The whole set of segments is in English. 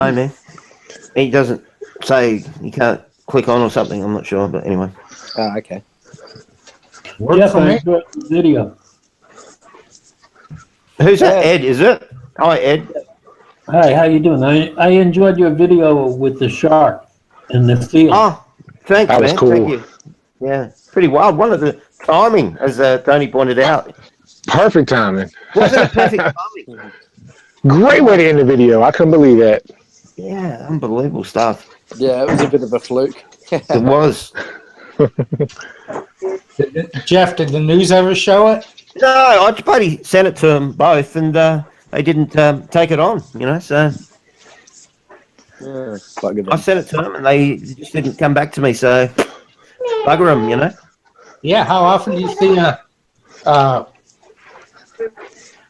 No, man. He doesn't say you can't click on or something. I'm not sure, but anyway. Oh, okay. Jeff, I enjoyed the video. Who's that? Ed, is it? Hi, Ed. Hi, how you doing? I enjoyed your video with the shark in the field. Oh, thanks, That was man. cool. Thank you. Yeah, pretty wild. One of the timing, as Tony pointed out. Perfect timing. Wasn't it perfect timing? Great way to end the video. I couldn't believe that. Yeah, unbelievable stuff. Yeah, it was a bit of a fluke. It was. Jeff, did the news ever show it? No, I bloody sent it to them both, and they didn't take it on, you know, so Yeah, quite good. I sent it to them, and they just didn't come back to me, so bugger them, you know. Yeah, how often do you see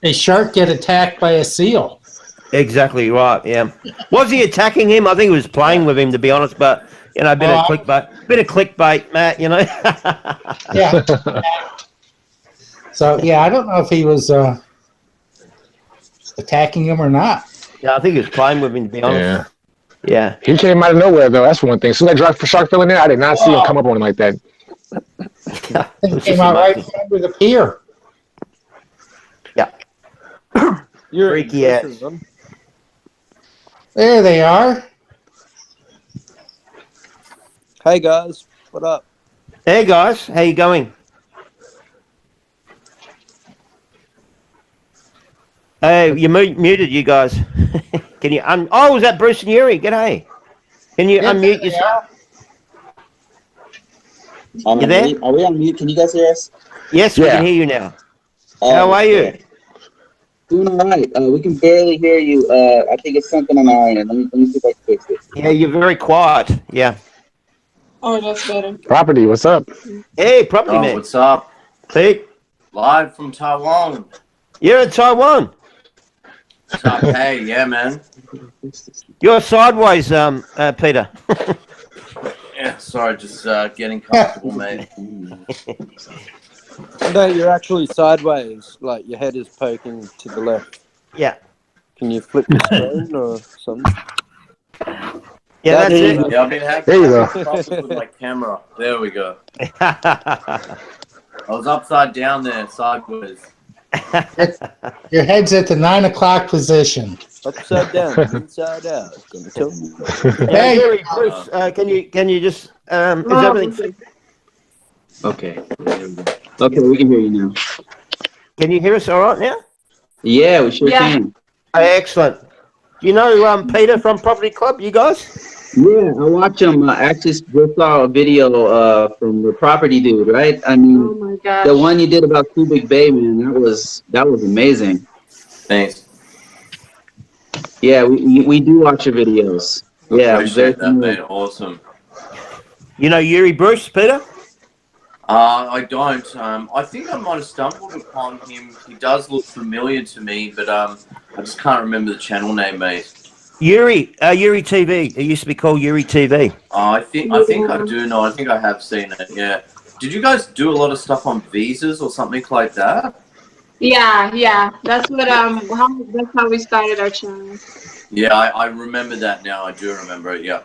a shark get attacked by a seal? Exactly right, yeah. Was he attacking him? I think he was playing with him, to be honest, but, you know, a bit of clickbait, Matt, you know. Yeah. So, yeah, I don't know if he was attacking him or not. Yeah, I think he was playing with him, to be honest. Yeah. He came out of nowhere, though. That's one thing. So that shark fell in there, I did not see him come up on him like that. He came out right under the pier. Yeah. You're Freaky ass. There they are. Hey guys, what up? Hey guys, how you going? Hey, you muted, you guys. Can you oh, was that Bruce and Yuri? G'day. Can you unmute yourself? You there? Are we on mute? Can you guys hear us? Yes, we can hear you now. How are you? Doing all right. We can barely hear you. I think it's something on our end. Let me see if I can fix it. Yeah, you're very quiet. Yeah. Oh, that's better. Property, what's up? Hey, property man. What's up? Pete. Live from Taiwan. You're in Taiwan. Hey, yeah, man. You're sideways, Peter. Yeah, sorry, just getting comfortable, mate. No, you're actually sideways. Like your head is poking to the left. Yeah. Can you flip the screen or something? Yeah, that's it. Yeah, I've been having problems with my camera. There we go. I was upside down there, sideways. Your head's at the 9 o'clock position. Upside down, inside out. Gonna tell you. Hey, Yuri, Bruce, can you just is everything fixed? Okay. Okay, we can hear you now. Can you hear us all right now? Yeah, we sure can. Excellent. Do you know Peter from Property Club, you guys? Yeah, I watch him. I actually just saw a video from the property dude, right? I mean, Oh my gosh. the one you did about Cubic Bay, man, that was amazing. Thanks. Yeah, we do watch your videos. Yeah, Appreciate that, mate. Awesome. You know Yuri Bruce, Peter? I don't. I think I might have stumbled upon him. He does look familiar to me, but I just can't remember the channel name, mate. Yuri TV. It used to be called Yuri TV. I think I do know. I think I have seen it. Yeah. Did you guys do a lot of stuff on visas or something like that? Yeah. That's what that's how we started our channel. Yeah, I remember that now. I do remember it. Yeah.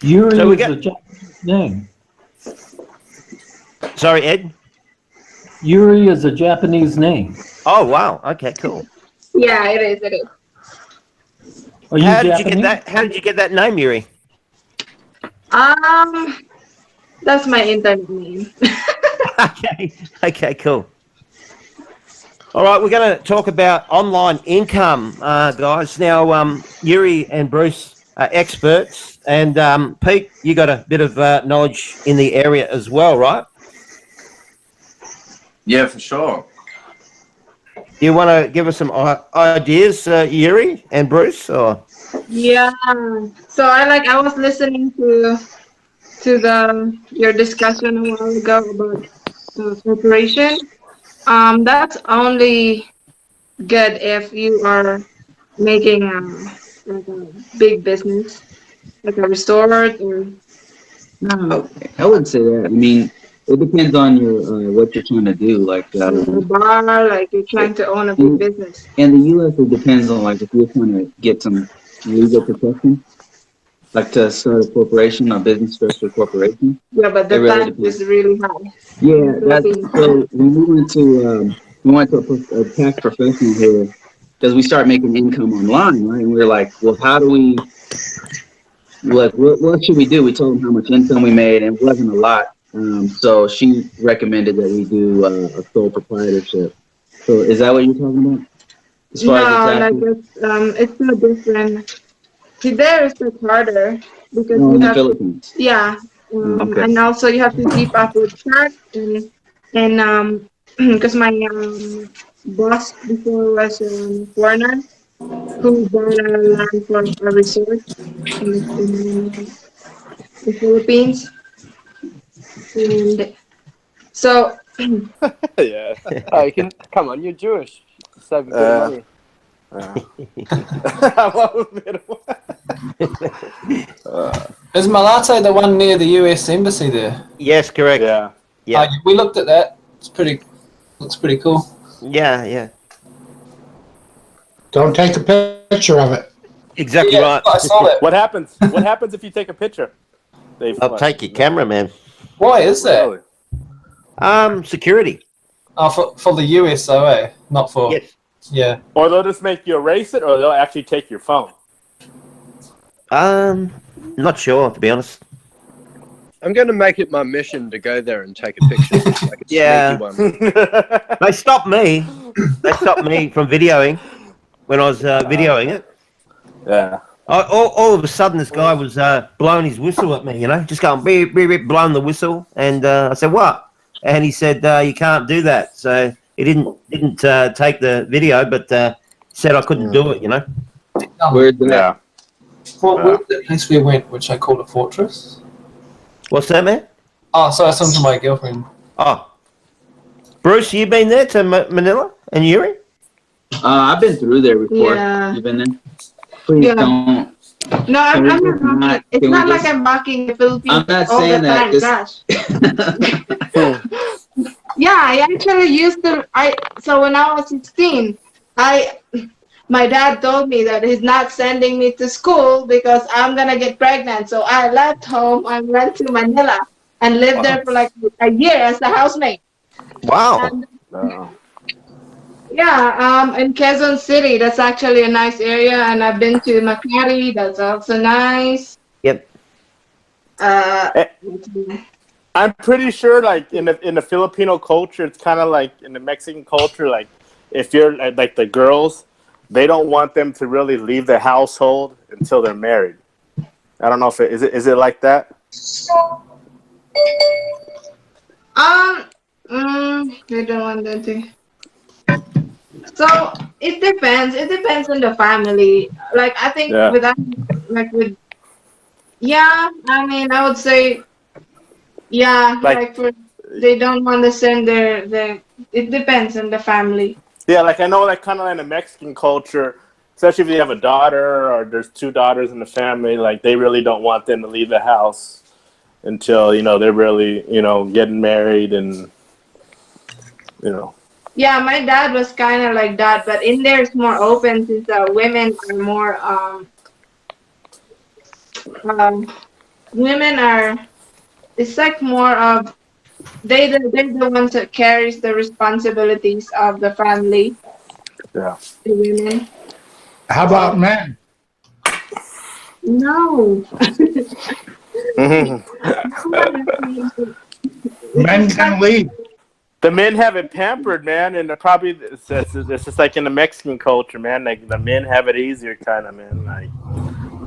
Yuri So we is got- a Japanese name. Sorry, Ed? Yuri is a Japanese name. Oh, wow. Okay, cool. Yeah, it is. Are you How did Japanese? you get that? How did you get that name, Yuri? That's my internet name. Okay, cool. All right, we're going to talk about online income, guys. Now, Yuri and Bruce are experts, and Pete, you got a bit of knowledge in the area as well, right? Yeah, for sure. You want to give us some ideas, Yuri and Bruce, or? Yeah. So I was listening to your discussion a while ago about the corporation. That's only good if you are making like a big business, like a resort or. No, I wouldn't say that. I mean, It depends on your what you're trying to do. Like A bar, like you're trying to own a big business. in the U.S., it depends on like if you're trying to get some legal protection, like to start a corporation, a business structure corporation. Yeah, but It the really tax depends. is really high in Yeah, the that's Philippines. so. When we went to a tax professional here because we started making income online, right? And we were like, well, how do we like what should we do? We told them how much income we made, and it wasn't a lot. So she recommended that we do a sole proprietorship. So is that what you're talking about as far as the No, like taxes? it's so different. See, there is like harder because Oh, you in the have, Philippines. yeah, Okay. and also you have to keep up with tax and because my boss before was a foreigner who bought a land for a resort in the Philippines, and so Yeah. Oh, you can come on. You're Jewish. Save a bit of money. Is Malate the one near the US embassy there? Yes, correct. Yeah. Yeah. We looked at that. Looks pretty cool. Yeah, yeah. Don't take a picture of it. Exactly Yeah, right. I saw that. What happens? What happens if you take a picture? They I'll take your camera, man. Why is that? Really? Security. Oh, for the US though, eh? Not for Yes. yeah. Or they'll just make you erase it, or they'll actually take your phone. Not sure, to be honest. I'm going to make it my mission to go there and take a picture, like a Yeah. sneaky one. They stopped me. They stopped me from videoing when I was videoing it. Yeah. All of a sudden, this guy was blowing his whistle at me, you know, just going beep, beep, beep, blowing the whistle. And I said, what? And he said, you can't do that. So he didn't take the video, but said I couldn't do it, you know. Where's that? Yeah. Where's the place we went, which I called a fortress? What's that, man? Oh, so I was talking to my girlfriend. Oh. Bruce, you been there to Manila and Yuri? I've been through there before. yeah, You been there? Please yeah. don't. No, I'm Can we not just mocking. not? It's Can we not like just? I'm mocking the Philippines I'm not all the saying that. time. Gosh. Yeah, I actually used to. So when I was 16, my dad told me that he's not sending me to school because I'm gonna get pregnant. So I left home and went to Manila and lived there for like a year as a housemaid. Wow. And yeah, in Quezon City, that's actually a nice area, and I've been to Makati. That's also nice. Yep. I'm pretty sure, like in the Filipino culture, it's kind of like in the Mexican culture. Like, if you're like the girls, they don't want them to really leave the household until they're married. I don't know if is it like that. I don't want that to. So it depends. It depends on the family. Like I think Yeah. with us, like with yeah, I mean I would say yeah, like for they don't want to send their it depends on the family. Yeah, like I know, like kind of in the Mexican culture, especially if you have a daughter or there's two daughters in the family, like they really don't want them to leave the house until they're really getting married and Yeah, my dad was kind of like that, but in there it's more open since women are more women are it's like more of they're the ones that carries the responsibilities of the family. Yeah. The women. How about men? No. Men can leave. The men have it pampered, man, and it's just like in the Mexican culture, man. Like the men have it easier, kind of, man. Like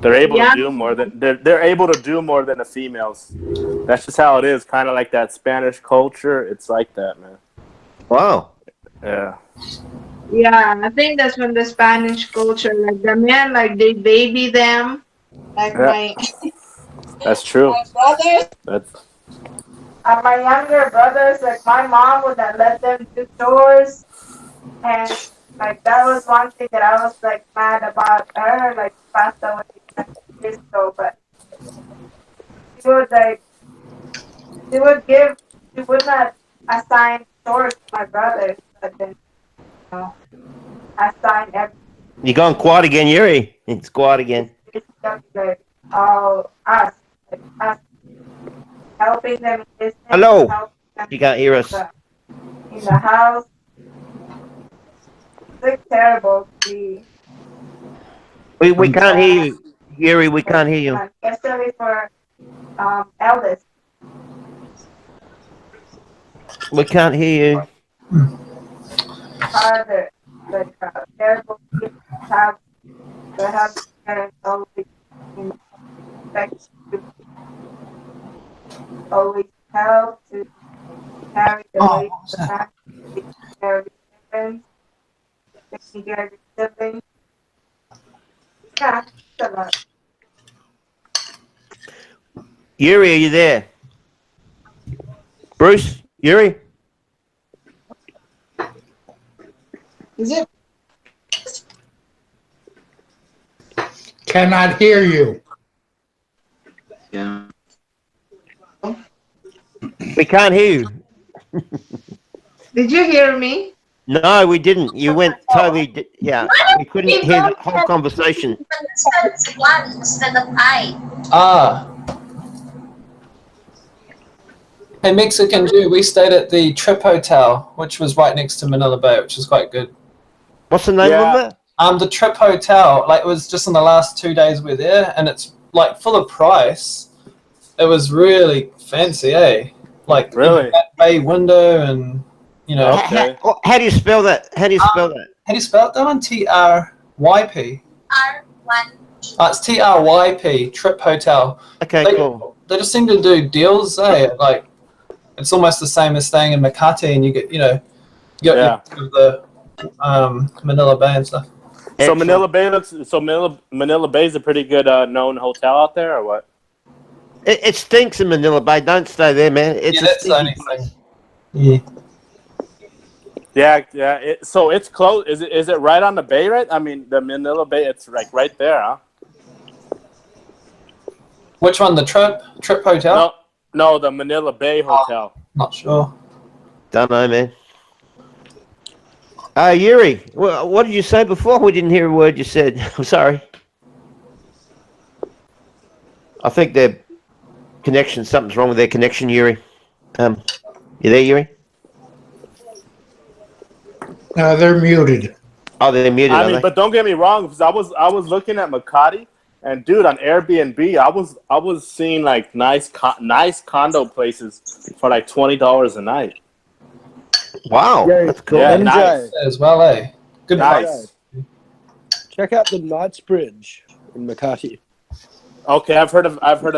they're able to do more than they're able to do more than the females. That's just how it is. Kind of like that Spanish culture. It's like that, man. Wow. Yeah. Yeah, I think that's from the Spanish culture. Like the men, like they baby them. Like my That's true. my brothers. That's My younger brothers, like my mom would have let them do chores, and like that was one thing that I was like mad about her. Like she passed away like years ago, but she would like she would give she would not assign chores to my brothers, but then assign everything. You gone quiet again, Yuri? It's quiet again. Like all us, like us helping them in business, Hello. helping them You can't hear us. in the house. It's like terrible to be. We can't hear you, Yuri. We can't hear you. Especially for eldest. We can't hear you. Harder, like terrible to have parents always expect to always help to carry the weight of the family, taking care of your parents, taking care of your siblings. Yeah, it's a lot. Yuri, are you there? Bruce, Yuri. Is it? Cannot hear you. Yeah. We can't hear you. Did you hear me? No, we didn't. You went totally. Yeah, we couldn't hear the whole conversation. One instead of I. Ah. Hey, Mexican Jew, we stayed at the Trip Hotel, which was right next to Manila Bay, which is quite good. What's the name of it? The Trip Hotel, like it was just in the last 2 days we're there, and it's like full of price. It was really fancy, eh? Like Really? that bay window, and you know. Okay. How do you spell that? How do you spell that? How do you spell it? That one, TRYP. R1. It's TRYP, Trip Hotel. Okay, cool. They just seem to do deals, eh? Like it's almost the same as staying in Makati, and you get, you know, you got the Manila Bay and stuff. So Manila Bay Manila Bay is a pretty good known hotel out there, or what? It stinks in Manila Bay. Don't stay there, man. It's a stinky place. Yeah. Yeah. So it's close. Is it right on the bay? Right? I mean, the Manila Bay. It's like right there, huh? Which one? The Trip Hotel? No, the Manila Bay Hotel. Not sure. Don't know, man. Yuri, what did you say before? We didn't hear a word you said. I'm sorry. I think their connection, something's wrong with their connection, Yuri. You there, Yuri? No, they're muted. Oh, they're muted. I mean, but don't get me wrong, because I was looking at Makati, and dude, on Airbnb, I was seeing like nice condo places for like $20 a night. Wow, that's cool. Yeah, MJ. nice. As well, eh? Good Nice. Check out the Knightsbridge in Makati. Okay, I've heard of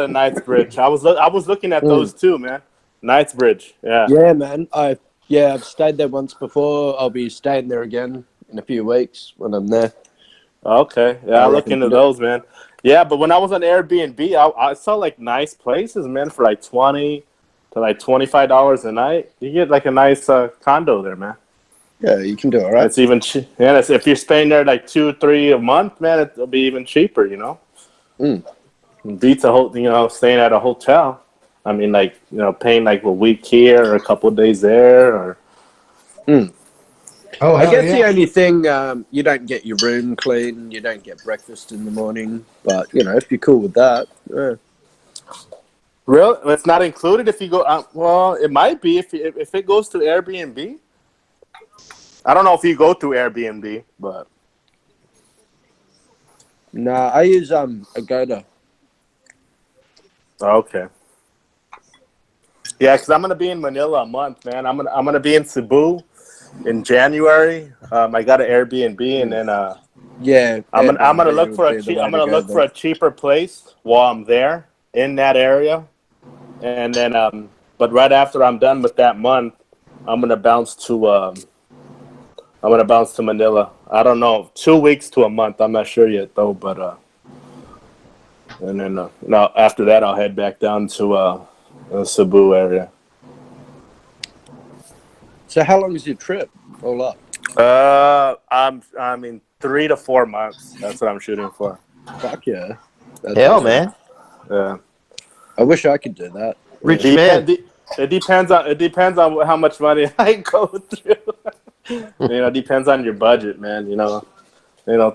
Knightsbridge. I was looking at those too, man. Knightsbridge, yeah. Yeah, man. I've stayed there once before. I'll be staying there again in a few weeks when I'm there. Okay, yeah, I'll look into those, man. Yeah, but when I was on Airbnb, I saw like nice places, man, for like $20 to like $25 a night. You get like a nice condo there, man. Yeah, you can do all right. It's even if you're staying there like 2-3 a month, man, it'll be even cheaper, you know. Beats staying at a hotel. I mean, like, paying like a week here or a couple of days there, or. Oh, I guess yeah. the only thing, you don't get your room clean, you don't get breakfast in the morning, but if you're cool with that, yeah. Really? It's not included if you go. Well, it might be if it goes to Airbnb. I don't know if you go through Airbnb, but. Nah, I use Agoda. Okay. Yeah, because I'm gonna be in Manila a month, man. I'm gonna be in Cebu in January. I got an Airbnb, and then I'm gonna look for a cheaper place while I'm there in that area, and then but right after I'm done with that month, I'm gonna bounce to Manila. I don't know, 2 weeks to a month. I'm not sure yet though, but and then now after that I'll head back down to the Cebu area. So how long is your trip all up? I mean 3 to 4 months. That's what I'm shooting for. Fuck yeah. Hell, man. Yeah. I wish I could do that. Rich man. It depends on how much money I go through. It depends on your budget, man.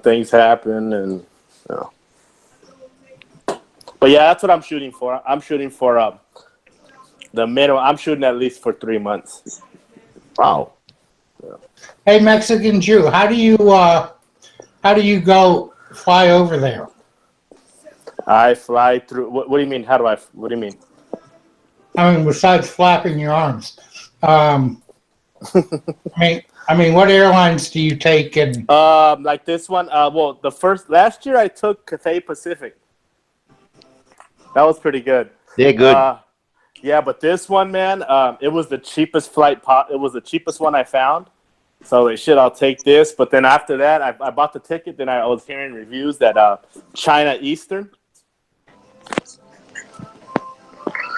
Things happen, and But yeah, that's what I'm shooting for. I'm shooting for the minimum. I'm shooting at least for 3 months. Wow. Hey, Mexican Jew, how do you go fly over there? I fly through. What do you mean? What do you mean? I mean, besides flapping your arms, I mean, what airlines do you take? And Like this one. Well, last year I took Cathay Pacific. That was pretty good. They're good. Yeah, but this one, man, it was the cheapest it was the cheapest one I found. So I'll take this. But then after that, I bought the ticket. Then I was hearing reviews that China Eastern.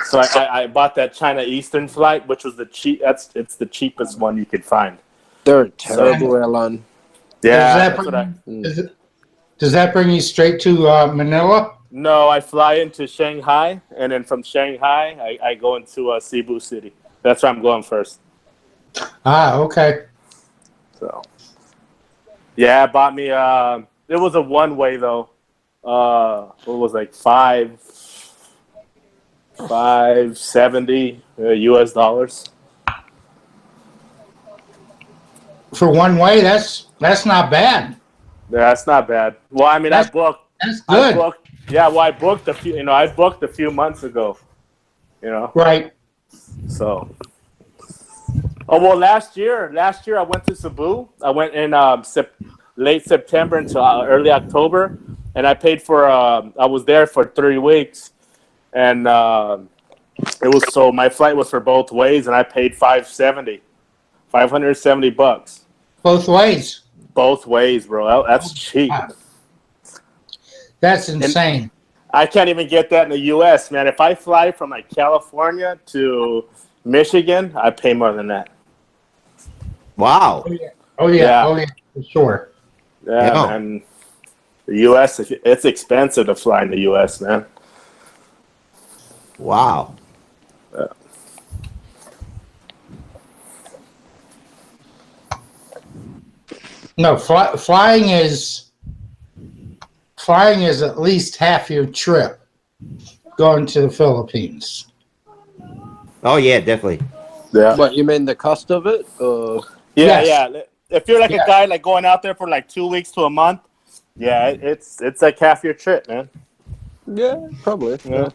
So I bought that China Eastern flight, which was it's the cheapest one you could find. They're a terrible airline. Yeah, does that bring you straight to Manila? No, I fly into Shanghai, and then from Shanghai, I go into Cebu City. That's where I'm going first. Ah, okay. So, yeah, it bought me. It was a one-way though. It was like $570 US dollars. For one way, that's not bad. Yeah, that's not bad. Well, I mean, That's good. I booked a few. I booked a few months ago. Right. So. Oh well, last year I went to Cebu. I went in late September until early October, and I paid for. I was there for 3 weeks, and my flight was for both ways, and I paid $570 Both ways. Both ways, bro. That's cheap. Wow. That's insane. And I can't even get that in the U.S., man. If I fly from like California to Michigan, I pay more than that. Wow. Oh yeah, for sure. Yeah, man. The U.S. it's expensive to fly in the U.S., man. Wow. No, flying is at least half your trip going to the Philippines. Oh yeah, definitely. Yeah. What, you mean the cost of it? Or? Yeah, yeah. If you're like a guy like going out there for like 2 weeks to a month, yeah, it's like half your trip, man. Yeah, probably. Yeah.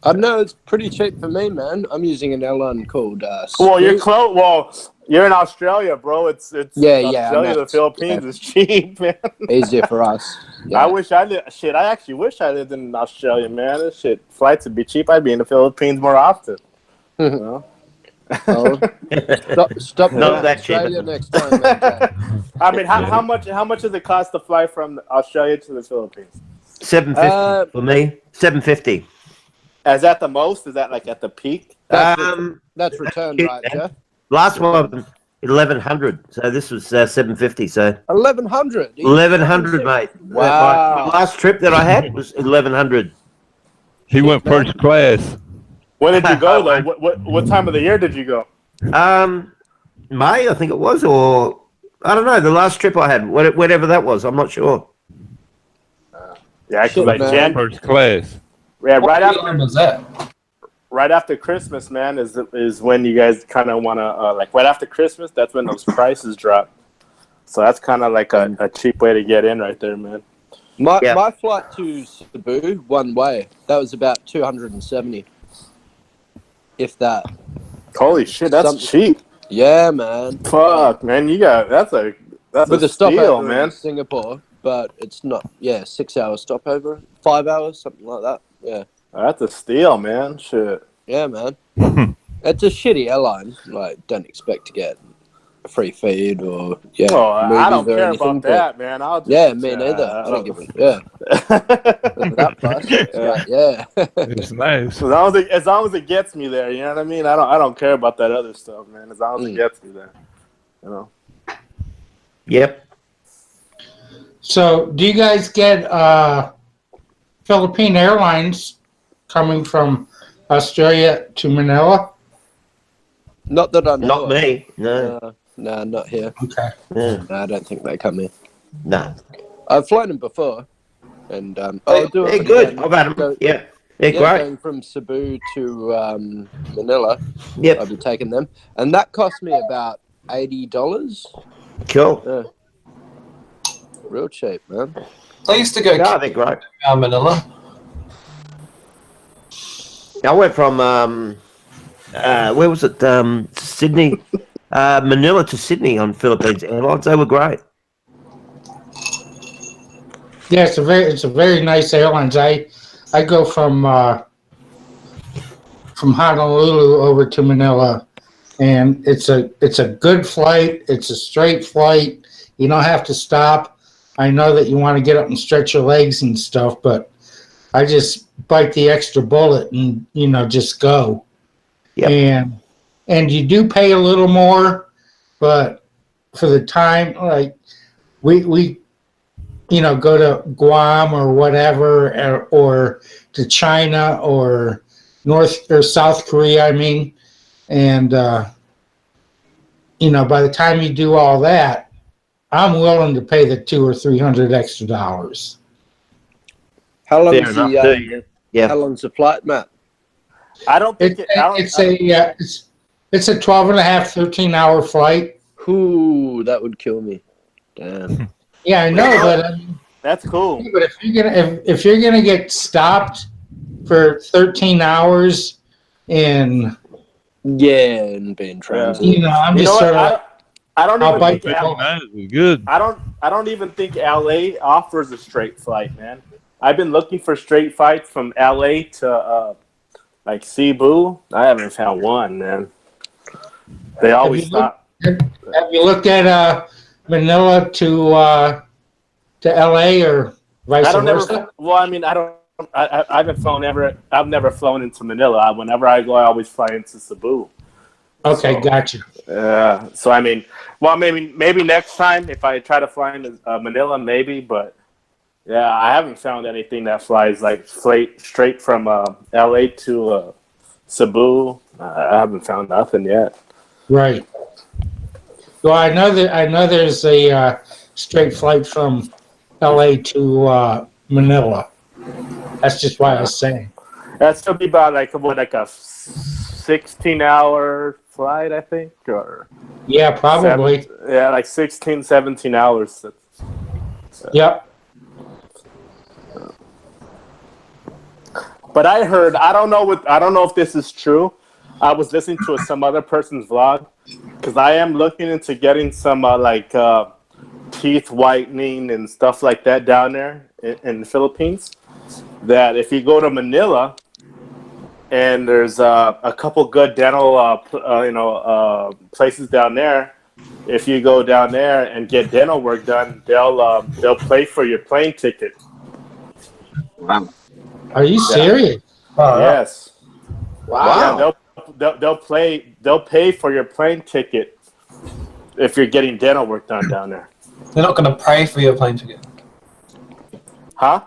I know it's pretty cheap for me, man. I'm using an airline called. Well, you're close. Well, you're in Australia, bro. It's Australia. The Philippines is cheap, man. Easier for us. Yeah. I wish I lived. Shit, I actually wish I lived in Australia, man. This shit, flights would be cheap. I'd be in the Philippines more often. You know? Stop Not that cheap. Australia next time, man, Jack. I mean, how much does it cost to fly from Australia to the Philippines? $750 for me. $750. Is that the most? Is that like at the peak? That's return, right, Jeff? Last one, 1,100. So this was 750. So 1,100. 1,100, mate. Wow. My last trip that I had was 1,100. He went first class. When did you go though? What time of the year did you go? May, I think it was, or I don't know. The last trip I had, whatever that was, I'm not sure. Yeah, actually, like Jan. First class. Yeah, What airline was that? right after Christmas, man, is when you guys kind of want to like right after Christmas. That's when those prices drop. So that's kind of like a cheap way to get in right there, man. My flight to Cebu one way, that was about 270. If that. Holy shit, that's cheap. Yeah, man. Fuck, man, that's with a a stopover steal, man. in Singapore, but it's not. Yeah, 6 hours stopover, 5 hours, something like that. Yeah. That's a steal, man. Shit. Yeah, man. It's a shitty airline. Like, don't expect to get a free feed or Oh, I don't movies or care anything, about but- that, man. I'll just, Yeah, me neither. I don't give a that price. It's right, yeah. It's nice. As long as it gets me there, you know what I mean. I don't care about that other stuff, man. As long as it gets me there, you know. Yep. So, do you guys get Philippine Airlines coming from Australia to Manila? Not that I know. Not of. me. No. No, not here. Okay. Yeah. No, I don't think they come here. No. I've flown them before, and I'll do They're it good. again. I've had them. Go, Yeah. They're yeah, great. going from Cebu to Manila. Yep. I'll be taking them, and that cost me about $80. Cool. Yeah. Real cheap, man. I used to go Yeah, they're great. Manila. I went from where was it? Sydney, Manila to Sydney on Philippines Airlines. They were great. Yeah, it's a very nice airlines. I go from Honolulu over to Manila, and it's a good flight. It's a straight flight. You don't have to stop. I know that you want to get up and stretch your legs and stuff, but I just bite the extra bullet and just go. Yep. And you do pay a little more, but for the time, like we go to Guam or whatever, or to China or North or South Korea, I mean, and by the time you do all that, I'm willing to pay the $200 or $300 extra dollars. How long Fair enough, too. Yeah. How long's the flight, Matt? I don't think It's a 12 and a half, 13-hour flight. Ooh, that would kill me. Damn. Yeah, I know, but that's cool. But if you're gonna get stopped for 13 hours and being transit. I'm just sort of. I don't even think good. I don't even think LA offers a straight flight, man. I've been looking for straight flights from LA to like Cebu. I haven't found one, man. They always stop. Have you looked at Manila to LA or vice versa? I haven't flown ever. I've never flown into Manila. Whenever I go, I always fly into Cebu. Okay, gotcha. Yeah. So I mean, well, maybe next time if I try to fly into Manila, maybe. But yeah, I haven't found anything that flies like straight from LA to Cebu. I haven't found nothing yet. Right. Well, I know there's a straight flight from LA to Manila. That's just why I was saying. That's still be about like a 16-hour flight, I think, or yeah, probably. Like 16, 17 hours. Yep. But I heard, I don't know if this is true. I was listening to some other person's vlog because I am looking into getting some teeth whitening and stuff like that down there in the Philippines. That if you go to Manila and there's a couple good dental places down there, if you go down there and get dental work done, they'll pay for your plane ticket. Wow. Are you serious? Yes. Wow. Yeah, they'll pay for your plane ticket if you're getting dental work done down there. They're not going to pay for your plane ticket. Huh?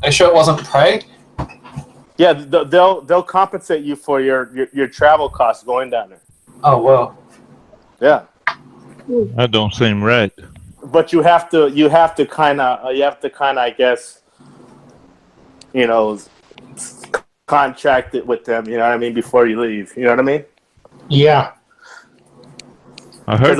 Are you sure it wasn't paid? Yeah, they'll compensate you for your travel costs going down there. Oh well. Yeah. That don't seem right. But you have to kind of I guess contract it with them, you know what I mean, before you leave. You know what I mean? Yeah. I heard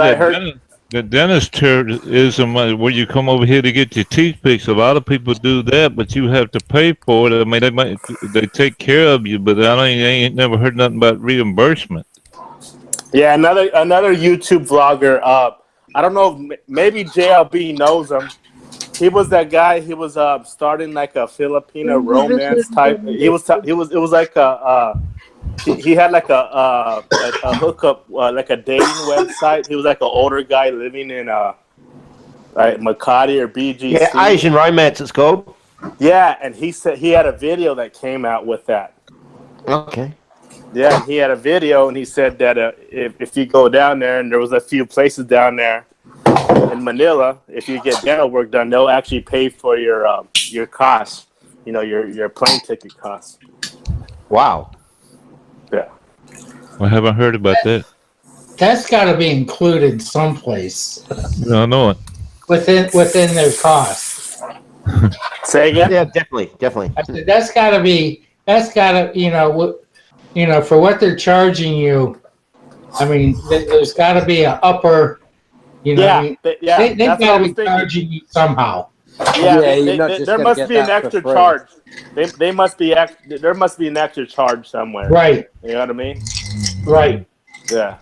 the dentist tourism where you come over here to get your teeth fixed. A lot of people do that, but you have to pay for it. I mean, they take care of you, but I ain't never heard nothing about reimbursement. Yeah, another YouTube vlogger. I don't know, maybe JLB knows him. He was that guy. He was starting like a Filipino romance type. It was like he had like a hookup, like a dating website. He was like an older guy living in like Makati or BGC. Yeah, Asian romance it's called. Yeah, and he said he had a video that came out with that. Okay. Yeah, he had a video, and he said that if you go down there, and there was a few places down there in Manila, if you get dental work done, they'll actually pay for your costs. Your plane ticket costs. Wow. Yeah. I haven't heard about that. That's got to be included someplace I know it. within their cost. Say again? Yeah, definitely. I said that's got to for what they're charging you. I mean, there's got to be an upper. They've that's got what I to was be thinking. charging you somehow. Yeah, you're not just there gonna must get be an that for extra free. charge. They must be there must be an extra charge somewhere. Right. You know what I mean? Right. Yeah.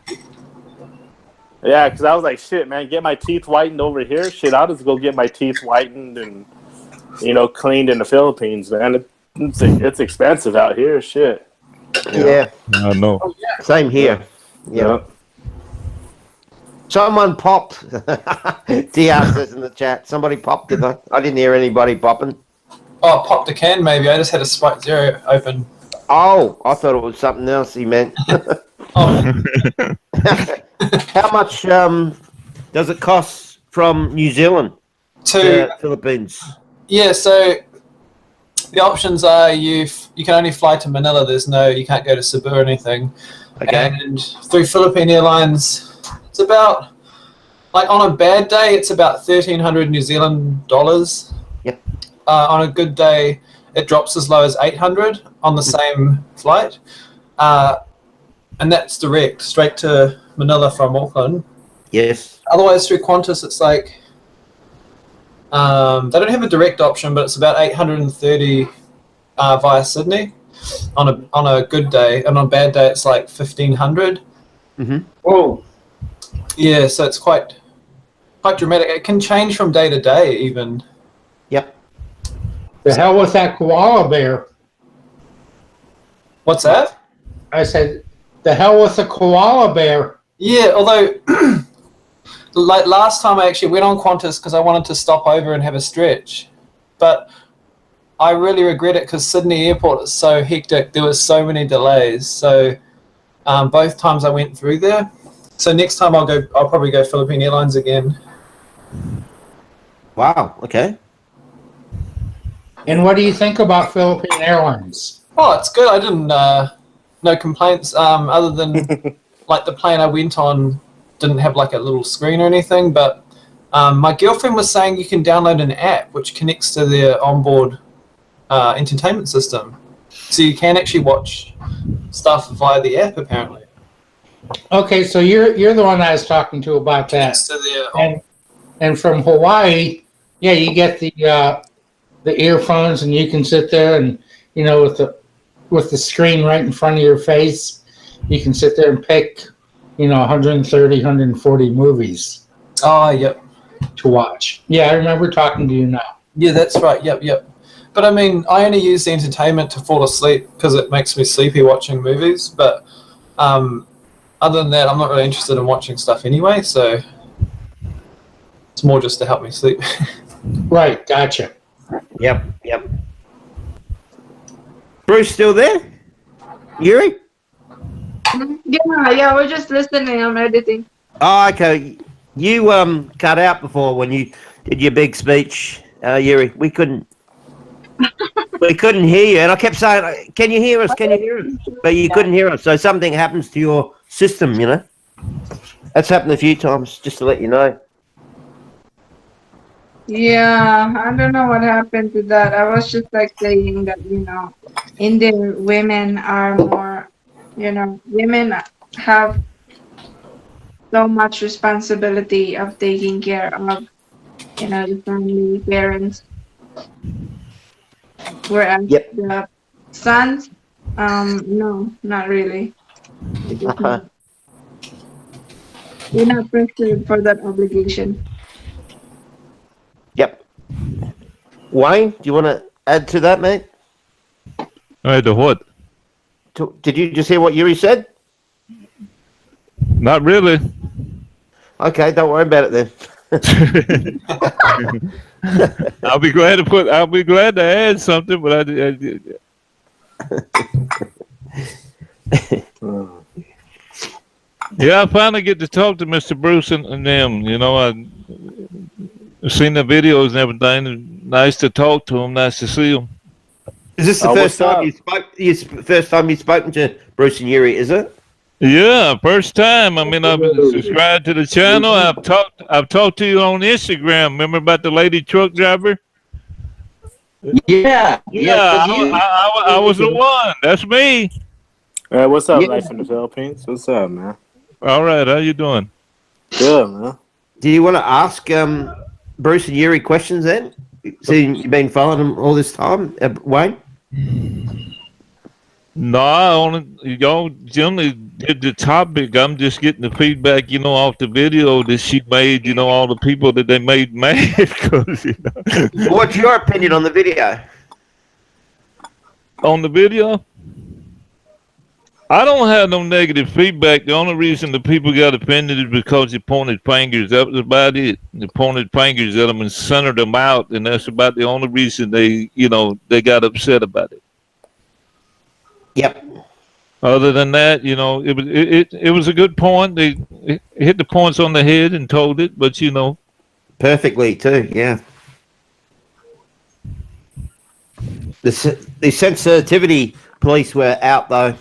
Yeah, because I was like, shit, man, get my teeth whitened over here. Shit, I'll just go get my teeth whitened and cleaned in the Philippines, man. It's expensive out here. Shit. Yeah. I know. Same here. Yeah. Someone popped. DR says in the chat. Somebody popped it. I didn't hear anybody popping. Oh, popped a can maybe. I just had a Sprite Zero open. Oh, I thought it was something else he meant. Oh. How much does it cost from New Zealand to Philippines? Yeah, so the options are you can only fly to Manila. You can't go to Cebu or anything. Okay. And through Philippine Airlines, it's about, like on a bad day, it's about 1,300 New Zealand dollars. Yep. On a good day, it drops as low as 800 on the same flight. And that's direct, straight to Manila from Auckland. Yes. Otherwise, through Qantas, it's like, they don't have a direct option, but it's about 830 via Sydney on a good day, and on a bad day, it's like 1,500. Mm-hmm. Whoa. Yeah, so it's quite dramatic. It can change from day to day, even. Yep. The hell with that koala bear. What's that? I said, the hell with the koala bear. Yeah, although like last time I actually went on Qantas because I wanted to stop over and have a stretch, but I really regret it because Sydney Airport is so hectic. There was so many delays. So both times I went through there. So next time I'll probably go Philippine Airlines again. Wow. Okay. And what do you think about Philippine Airlines? Oh, it's good. I didn't no complaints other than like the plane I went on didn't have like a little screen or anything, but my girlfriend was saying you can download an app which connects to their onboard entertainment system, so you can actually watch stuff via the app apparently. Okay, so you're the one I was talking to about that. And from Hawaii, yeah, you get the earphones and you can sit there and with the screen right in front of your face, you can sit there and pick 130, 140 movies. Oh, yep. To watch. Yeah, I remember talking to you now. Yeah, that's right. Yep. But I mean, I only use the entertainment to fall asleep because it makes me sleepy watching movies. But other than that, I'm not really interested in watching stuff anyway. So it's more just to help me sleep. Right. Gotcha. Yep. Bruce still there? Yuri? Yeah, we're just listening. I'm editing. Oh, okay. You cut out before when you did your big speech, Yuri. We couldn't hear you, and I kept saying, "Can you hear us? Can you hear us?" But you couldn't hear us. So something happens to your system, That's happened a few times. Just to let you know. Yeah, I don't know what happened to that. I was just like saying that, Indian women are more, women have so much responsibility of taking care of, the family, parents. Whereas the sons, no, not really. They're not pressured for that obligation. Yep. Wayne, do you want to add to that, mate? Add to what? Did you just hear what Yuri said? Not really. Okay, don't worry about it then. I'll be glad to add something, but I finally get to talk to Mr. Bruce and them. I've seen the videos and everything. Nice to talk to him. Nice to see him. Is this the first time you spoke? First time you've spoken to Bruce and Yuri, is it? Yeah, first time. I mean, I've subscribed to the channel. I've talked to you on Instagram. Remember about the lady truck driver? Yeah. I was the one. That's me. What's up, Life in the Philippines? What's up, man? All right, how you doing? Good, man. Do you want to ask Bruce and Yuri questions then? See, you've been following them all this time, Wayne? No, y'all generally did the topic. I'm just getting the feedback, off the video that she made, all the people that they made mad. What's your opinion on the video? On the video? I don't have no negative feedback. The only reason the people got offended is because they pointed fingers. That was about it. They pointed fingers at them and centered them out, and that's about the only reason they got upset about it. Yep. Other than that, it was a good point. They hit the points on the head and told it, but perfectly too. Yeah. The sensitivity police were out though.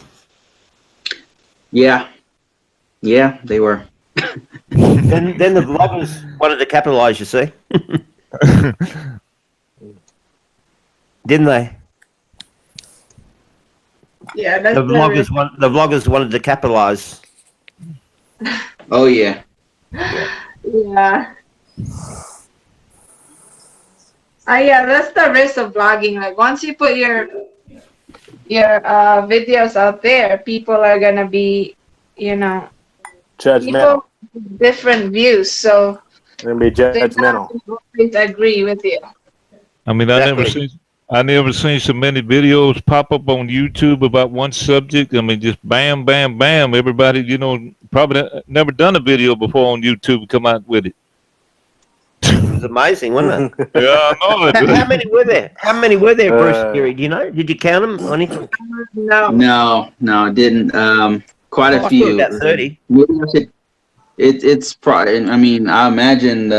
Yeah, they were. then the vloggers wanted to capitalize. You see, didn't they? Yeah, that's the vloggers wanted to capitalize. Oh yeah. Yeah. Yeah, that's the risk of vlogging. Like once you put your videos out there, people are gonna be, judgmental. Different views, so they're gonna be judgmental. Always agree with you. I mean, I never seen so many videos pop up on YouTube about one subject. I mean, just bam, bam, bam. Everybody, probably never done a video before on YouTube come out with it. It was amazing, wasn't it? Yeah, I know it. How many were there? How many were there, Bruce? Gary? Do you know? Did you count them or anything? No, didn't. Quite a few. About 30. It's probably. I mean, I imagine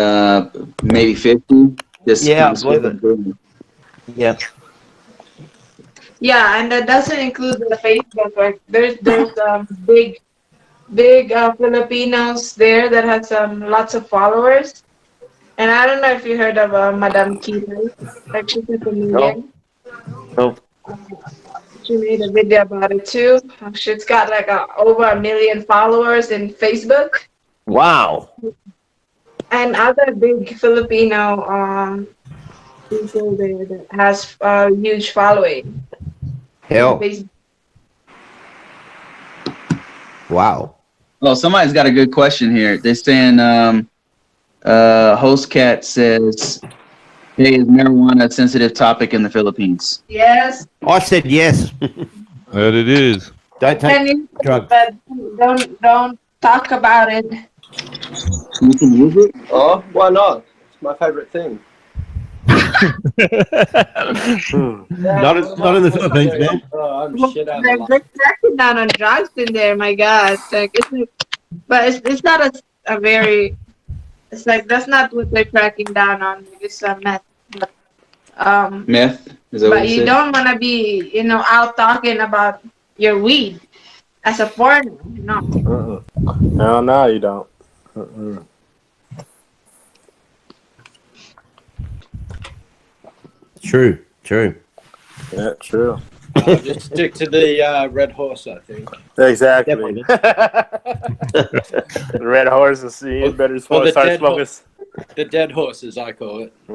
maybe 50. Yeah, I believe it. Yeah. Yeah, and that doesn't include the Facebook. Like there's big Filipinos there that has lots of followers. And I don't know if you heard of Madame Kita. Like she's a comedian. No. She made a video about it too. She's got like over 1 million followers in Facebook. Wow. And other big Filipino people there that has a huge following. Hell. Wow. Oh, somebody's got a good question here. They're saying, Host Cat says, "Hey, is marijuana a sensitive topic in the Philippines?" Yes. I said yes. That it is. Don't take drugs. But don't talk about it. You can use it? Oh, why not? It's my favorite thing. Not in the Philippines, man. Oh, I'm shit out of They're cracking down on drugs in there. My God, it's not a very. It's like that's not what they're cracking down on. It's meth. But, meth? Is that but what you don't want to be, out talking about your weed as a foreigner. No. No, you don't. True. Yeah, true. Just stick to the red horse, I think. Exactly. The red horse, you better start smoking. The dead horse, as I call it. You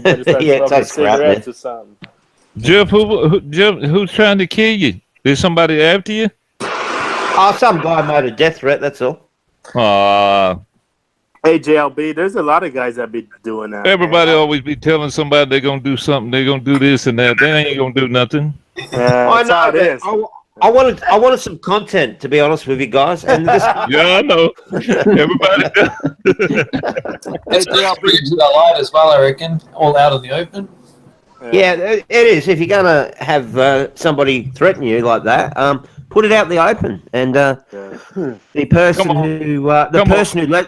better start smoking cigarettes or something. Jeff, who's trying to kill you? Is somebody after you? Oh, some guy made a death threat, that's all. Hey, JLB, there's a lot of guys that be doing that. Everybody always be telling somebody they're going to do something. They're going to do this and that. They ain't going to do nothing. I know, it is. I wanted some content, to be honest with you guys. And this, yeah, I know. Everybody does. It's to the light as well, I reckon. All out of the open. Yeah, it is. If you're going to have somebody threaten you like that, put it out in the open. And the person who